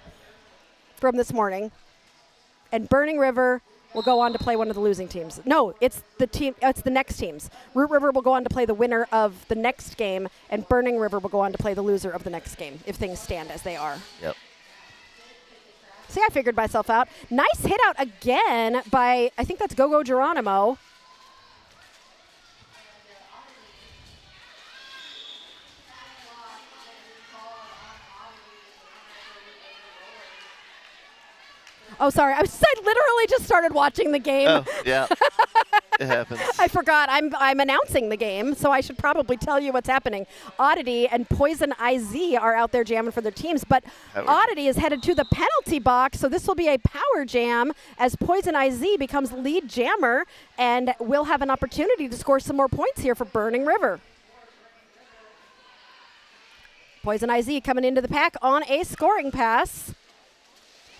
from this morning, and Burning River will go on to play one of the losing teams. No, it's the next teams. Root River will go on to play the winner of the next game, and Burning River will go on to play the loser of the next game if things stand as they are. Yep. See, I figured myself out. Nice hit out again by, I think that's Gogo Geronimo. Oh, sorry. I literally just started watching the game. Oh, yeah. It happens. I forgot. I'm announcing the game, so I should probably tell you what's happening. Oddity and Poison IZ are out there jamming for their teams, but Oddity is headed to the penalty box, so this will be a power jam as Poison IZ becomes lead jammer, and will have an opportunity to score some more points here for Burning River. Poison IZ coming into the pack on a scoring pass.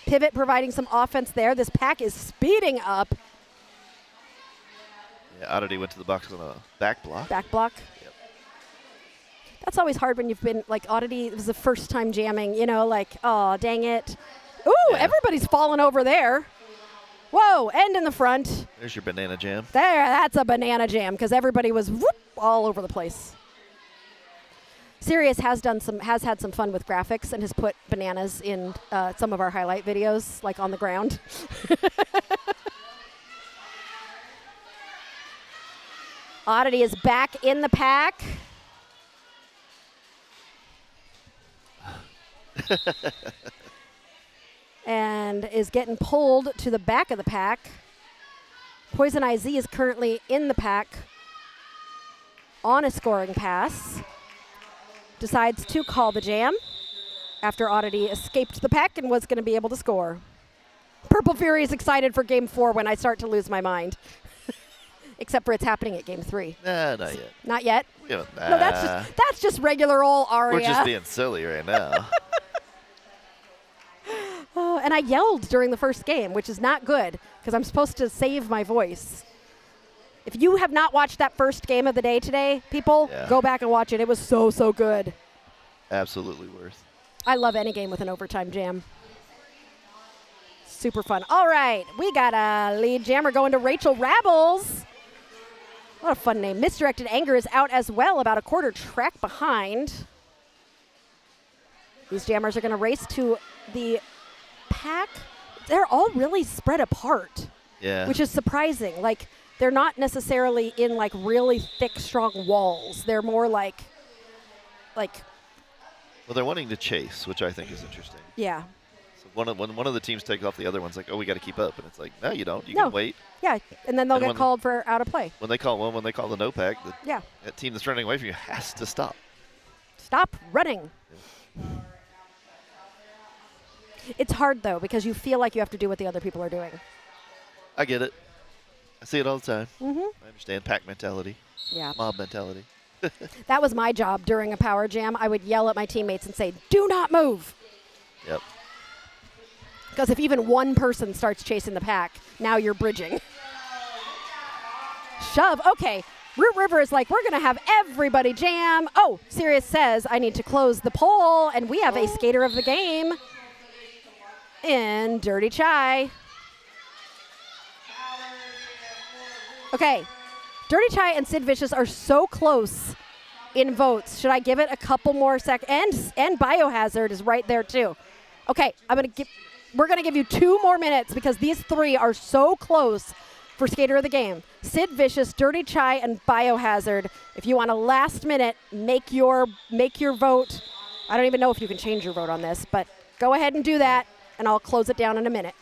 Pivot providing some offense there. This pack is speeding up. Yeah, Oddity went to the box on a back block. Back block. Yep. That's always hard when you've been, like, Oddity, it was the first time jamming, you know, like, oh, dang it. Ooh, Yeah. Everybody's falling over there. Whoa, end in the front. There's your banana jam. There, that's a banana jam because everybody was whoop, all over the place. Sirius has had some fun with graphics and has put bananas in some of our highlight videos, like on the ground. Oddity is back in the pack. And is getting pulled to the back of the pack. Poison IZ is currently in the pack on a scoring pass. Decides to call the jam after Oddity escaped the pack and was going to be able to score. Purple Fury is excited for Game 4 when I start to lose my mind. Except for it's happening at Game 3. Nah, not yet. Not yet? Yeah, No, that's just regular old Aria. We're just being silly right now. And I yelled during the first game, which is not good because I'm supposed to save my voice. If you have not watched that first game of the day today, people, go back and watch it. It was so, so good. Absolutely worth. I love any game with an overtime jam. Super fun. All right, we got a lead jammer going to Rachel Rabbles. What a fun name. Misdirected Anger is out as well, about a quarter track behind. These jammers are going to race to the pack. They're all really spread apart, which is surprising. Like, they're not necessarily in, like, really thick, strong walls. They're more like. Well, they're wanting to chase, which I think is interesting. Yeah. So when one of the teams takes off the other one's like, oh, we got to keep up. And it's like, no, you don't. You can wait. Yeah, and then they'll get called for out of play. When they call the no pack, that team that's running away from you has to stop. Stop running. Yeah. It's hard, though, because you feel like you have to do what the other people are doing. I get it. I see it all the time. Mm-hmm. I understand pack mentality. Yeah. Mob mentality. That was my job during a power jam. I would yell at my teammates and say, do not move. Yep. Because if even one person starts chasing the pack, now you're bridging. Shove. Okay. Root River is like, we're going to have everybody jam. Oh, Sirius says I need to close the poll, and we have a skater of the game in Dirty Chai. Okay. Dirty Chai and Sid Vicious are so close in votes. Should I give it a couple more seconds? And Biohazard is right there too. Okay, we're gonna give you 2 more minutes because these 3 are so close for Skater of the Game. Sid Vicious, Dirty Chai, and Biohazard. If you want a last minute, make your vote. I don't even know if you can change your vote on this, but go ahead and do that, and I'll close it down in a minute.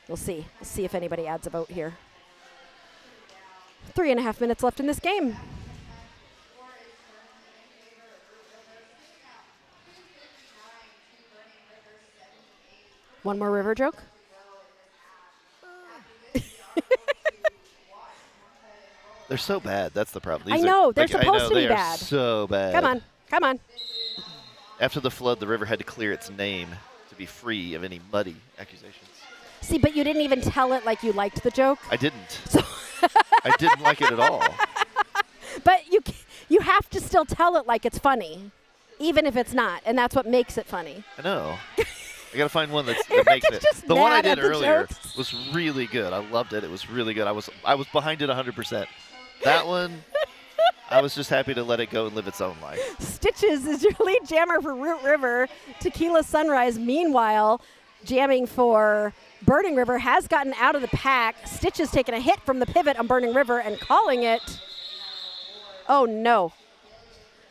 We'll see. We'll see if anybody adds a vote here. 3.5 minutes left in this game. One more river joke? They're so bad. That's the problem. I know. They're supposed to be bad. So bad. Come on. After the flood, the river had to clear its name to be free of any muddy accusations. See, but you didn't even tell it like you liked the joke. I didn't. I didn't like it at all. But you have to still tell it like it's funny, even if it's not, and that's what makes it funny. I know. I got to find one that makes it. The one I did earlier was really good. I loved it. It was really good. I was behind it 100%. That one, I was just happy to let it go and live its own life. Stitches is your lead jammer for Root River. Tequila Sunrise, meanwhile, jamming for Burning River, has gotten out of the pack. Stitches taking a hit from the pivot on Burning River and calling it. Oh, no.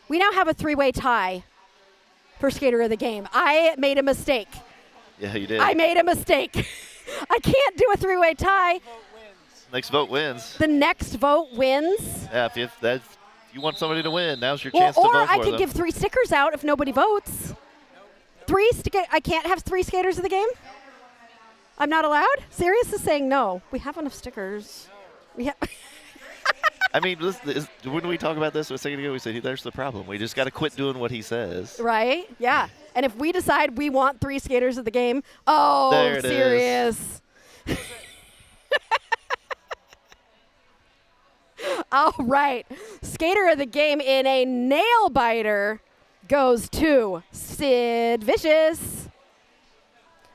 We now have a 3-way tie for Skater of the Game. I made a mistake. Yeah, you did. I made a mistake. I can't do a 3-way tie. Next vote wins. The next vote wins. Yeah, if you want somebody to win, now's your Well, chance to vote or I for could them. give 3 stickers out if nobody votes. I can't have 3 skaters of the game? I'm not allowed? Sirius is saying no. We have enough stickers. We have. I mean, when we talk about this a second ago, we said there's the problem. We just got to quit doing what he says. Right? Yeah. And if we decide we want 3 skaters of the game, There it Sirius. All right. Skater of the game in a nail biter goes to Sid Vicious.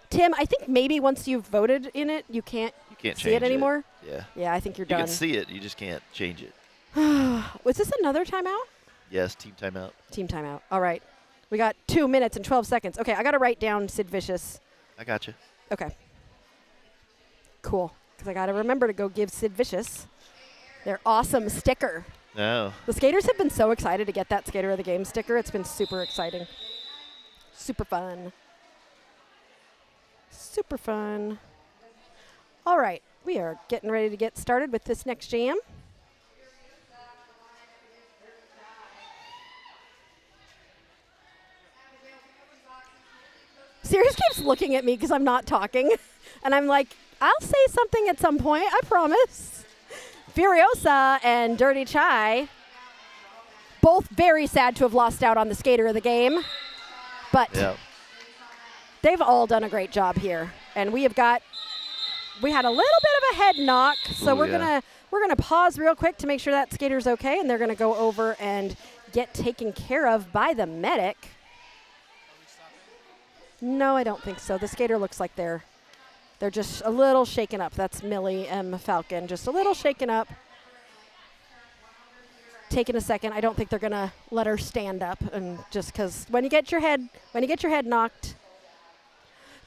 Tim, I think maybe once you've voted in it, you can't see change it anymore. Yeah. Yeah, I think you're You done. can see it. You just can't change it. Was this another timeout? Yes, team timeout. Team timeout. All right. We got 2 minutes and 12 seconds. Okay, I got to write down Sid Vicious. I got you. Okay. Cool. Because I got to remember to go give Sid Vicious their awesome sticker. No. The skaters have been so excited to get that Skater of the Game sticker. It's been super exciting. Super fun. Super fun. All right. We are getting ready to get started with this next jam. Sirius keeps looking at me because I'm not talking. And I'm like, I'll say something at some point, I promise. Furiosa and Dirty Chai, both very sad to have lost out on the Skater of the Game. But they've all done a great job here. And we had a little bit of a head knock, so we're gonna pause real quick to make sure that skater's okay, and they're gonna go over and get taken care of by the medic. No, I don't think so. The skater looks like they're just a little shaken up. That's Millie M. Falcon, just a little shaken up. Taking a second. I don't think they're gonna let her stand up, and just because when you get your head knocked.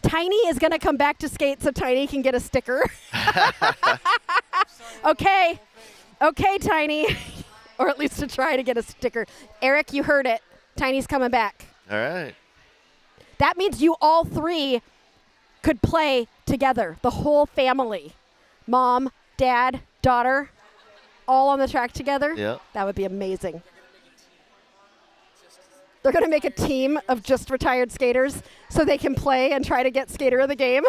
Tiny is gonna come back to skate so Tiny can get a sticker. Okay, Tiny, or at least to try to get a sticker. Eric, you heard it. Tiny's coming back. All right. That means you all 3 could play together, the whole family. Mom, dad, daughter, all on the track together. Yeah. That would be amazing. They're going to make a team of just retired skaters so they can play and try to get Skater of the Game.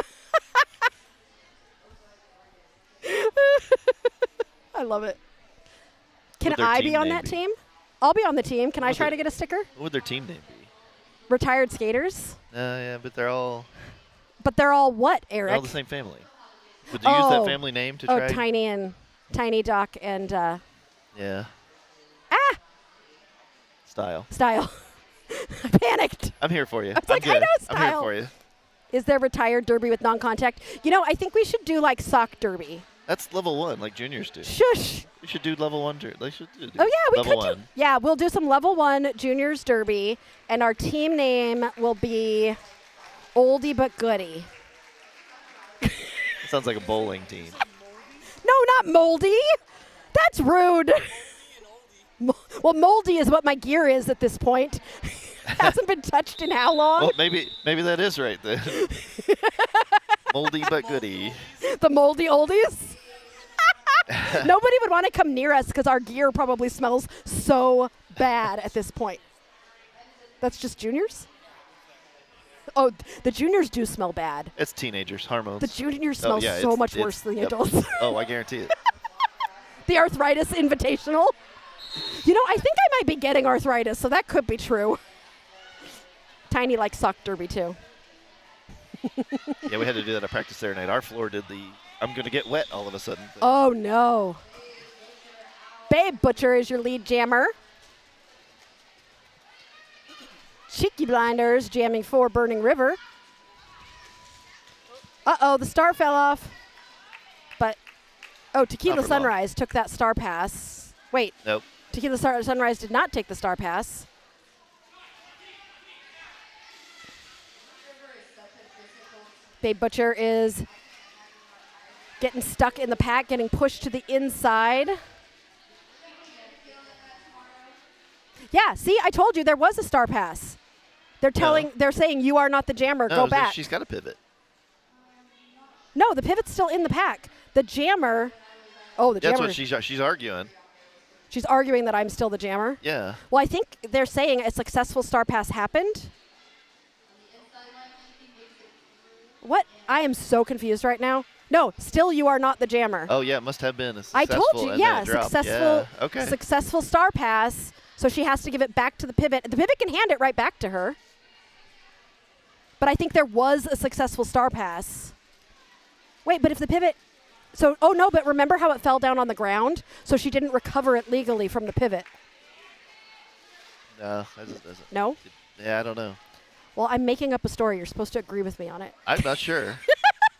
I love it. Can I be on that team? I'll be on the team. Can I try to get a sticker? What would their team name be? Retired skaters. Yeah, but they're all What, Eric? they're all the same family. Would you use that family name to try? Oh, Tiny Doc and Yeah. Style. I panicked. I'm here for you. I was like, good. I know I'm here Style. for you. Is there retired derby with non-contact? I think we should do like sock derby. That's level 1, like juniors do. Shush. We should do level 1. They should do Oh yeah, we level could 1. do. Yeah, we'll do some level 1 juniors derby, and our team name will be Oldie but Goodie. Sounds like a bowling team. No, not moldy. That's rude. Well, moldy is what my gear is at this point. Hasn't been touched in how long? Well, maybe that is right then. Moldy but goody. The moldy oldies? Nobody would want to come near us because our gear probably smells so bad at this point. That's just juniors? Oh, the juniors do smell bad. It's teenagers, hormones. The juniors smell so much worse than the adults. Oh, I guarantee it. The arthritis invitational. I think I might be getting arthritis, so that could be true. Tiny likes sock derby, too. Yeah, we had to do that at practice Saturday night. Our floor did the I'm going to get wet all of a sudden. Oh, no. Babe Butcher is your lead jammer. Cheeky Blinders jamming for Burning River. Uh-oh, the star fell off. But, Tequila Sunrise took that star pass. Wait. Nope. Tequila Sunrise did not take the star pass. Babe Butcher is getting stuck in the pack, getting pushed to the inside. Yeah, see, I told you there was a star pass. They're saying you are not the jammer. No, Go back. She's got a pivot. No, the pivot's still in the pack. The jammer Oh, the That's jammer. what she's arguing. She's arguing that I'm still the jammer? Yeah. Well, I think they're saying a successful star pass happened. What? I am so confused right now. No, still you are not the jammer. Oh, yeah, it must have been a I successful. told you, and yeah, then it dropped. successful, Yeah. Okay. successful star pass. So she has to give it back to the pivot. The pivot can hand it right back to her. But I think there was a successful star pass. Wait, but if the pivot, oh no, but remember how it fell down on the ground? So she didn't recover it legally from the pivot. No, that just doesn't. No? Yeah, I don't know. Well, I'm making up a story. You're supposed to agree with me on it. I'm not sure.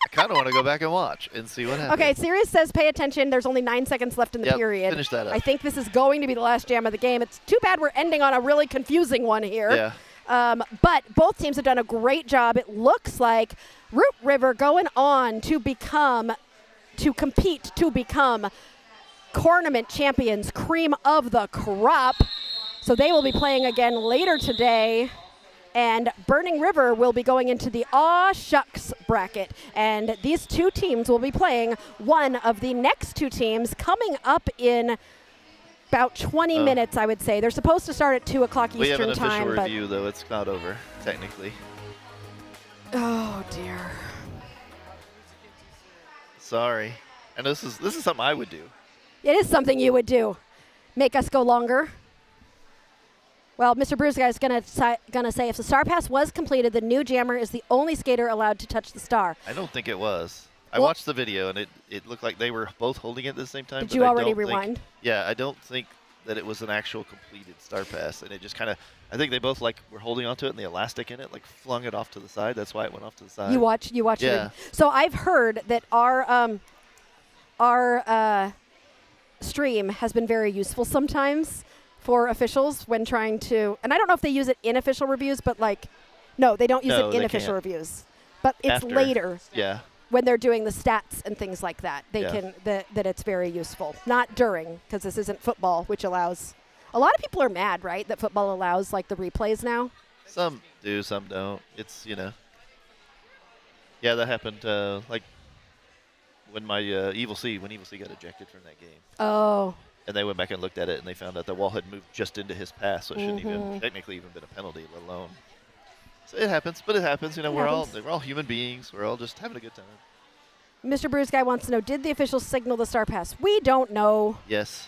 I kind of want to go back and watch and see what happens. Okay, Sirius says pay attention. There's only 9 seconds left in the Yep, period. finish that up. I think this is going to be the last jam of the game. It's too bad we're ending on a really confusing one here. Yeah. But both teams have done a great job. It looks like Root River going on to compete to become tournament champions, cream of the crop. So they will be playing again later today. And Burning River will be going into the Aw Shucks bracket. And these two teams will be playing one of the next two teams coming up in about 20 minutes, I would say. They're supposed to start at 2 o'clock We have Eastern an official time. But review, though. It's not over, technically. oh, dear. Sorry. And this is something I would do. It is something you would do. Make us go longer. Well, Mr. Bruce Guy is gonna say if the star pass was completed, the new jammer is the only skater allowed to touch the star. I don't think it was. I Well- watched the video, and it looked like they were both holding it at the same time. Did but you I already don't think- rewind? Yeah, I don't think that it was an actual completed star pass, and it just kind of. I think they both were holding onto it, and the elastic in it flung it off to the side. That's why it went off to the side. You watch Yeah. it. So I've heard that our stream has been very useful sometimes for officials when trying to, and I don't know if they use it in official reviews, but no, they don't use No, it in they official can't. reviews. But it's After. later Yeah. when they're doing the stats and things like that. They Yeah. can that it's very useful. Not during, because this isn't football, which allows. A lot of people are mad, right, that football allows the replays now. Some do, some don't. It's Yeah, that happened. When my Evil C got ejected from that game. Oh. And they went back and looked at it, and they found out the wall had moved just into his pass, so it shouldn't Mm-hmm. even technically even been a penalty, let alone. So it happens, but it happens. We're all human beings. We're all just having a good time. Mr. Bruce Guy wants to know, did the officials signal the star pass? We don't know. Yes.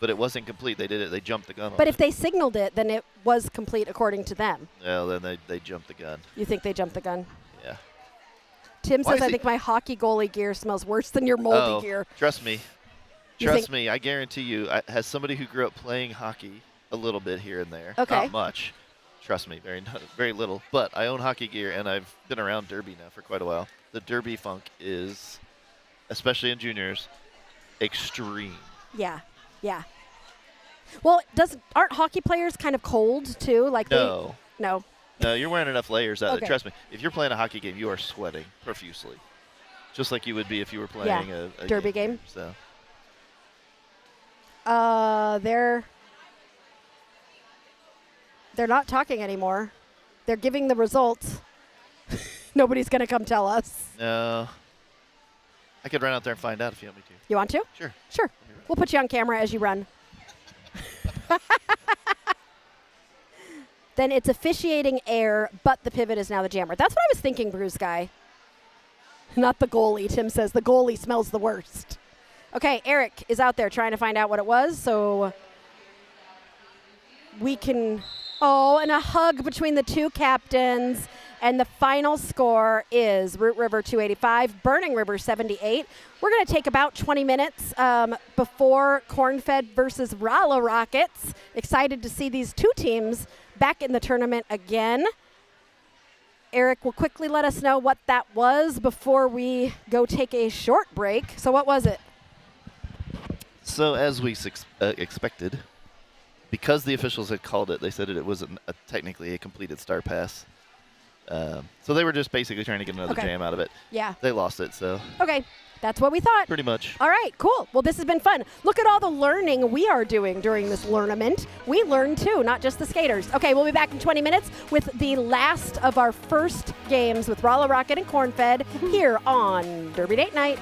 But it wasn't complete. They did it. They jumped the gun on But it. if they signaled it, then it was complete according to them. Well, then they jumped the gun. You think they jumped the gun? Yeah. Tim Why says, is I he- think my hockey goalie gear smells worse than your moldy gear. Trust me. You Trust think- me. I guarantee you, as somebody who grew up playing hockey a little bit here and there, Okay. not much. Trust me, very little. But I own hockey gear, and I've been around Derby now for quite a while. The Derby funk is, especially in juniors, extreme. Yeah, yeah. Well, aren't hockey players kind of cold too? No. No. No, you're wearing enough layers out. Okay. Trust me, if you're playing a hockey game, you are sweating profusely. Just like you would be if you were playing a Derby game. So. They're not talking anymore. They're giving the results. Nobody's going to come tell us. No. I could run out there and find out if you want me to. You want to? Sure. Sure. We'll put you on camera as you run. Then it's officiating air, but the pivot is now the jammer. That's what I was thinking, Bruce Guy. Not the goalie. Tim says the goalie smells the worst. Okay, Eric is out there trying to find out what it was, so we can... Oh, and a hug between the two captains. And the final score is Root River 285, Burning River 78. We're going to take about 20 minutes before Cornfed versus Rolla Rockets. Excited to see these two teams back in the tournament again. Eric will quickly let us know what that was before we go take a short break. So what was it? So as we expected, because the officials had called it, they said it wasn't technically a completed star pass. So they were just basically trying to get another jam out of it. Yeah. They lost it, so Okay, that's what we thought. pretty much. All right, cool. Well, this has been fun. Look at all the learning we are doing during this tournament. We learn too, not just the skaters. Okay, we'll be back in 20 minutes with the last of our first games with Rolla Rocket and Cornfed here on Derby Date Night.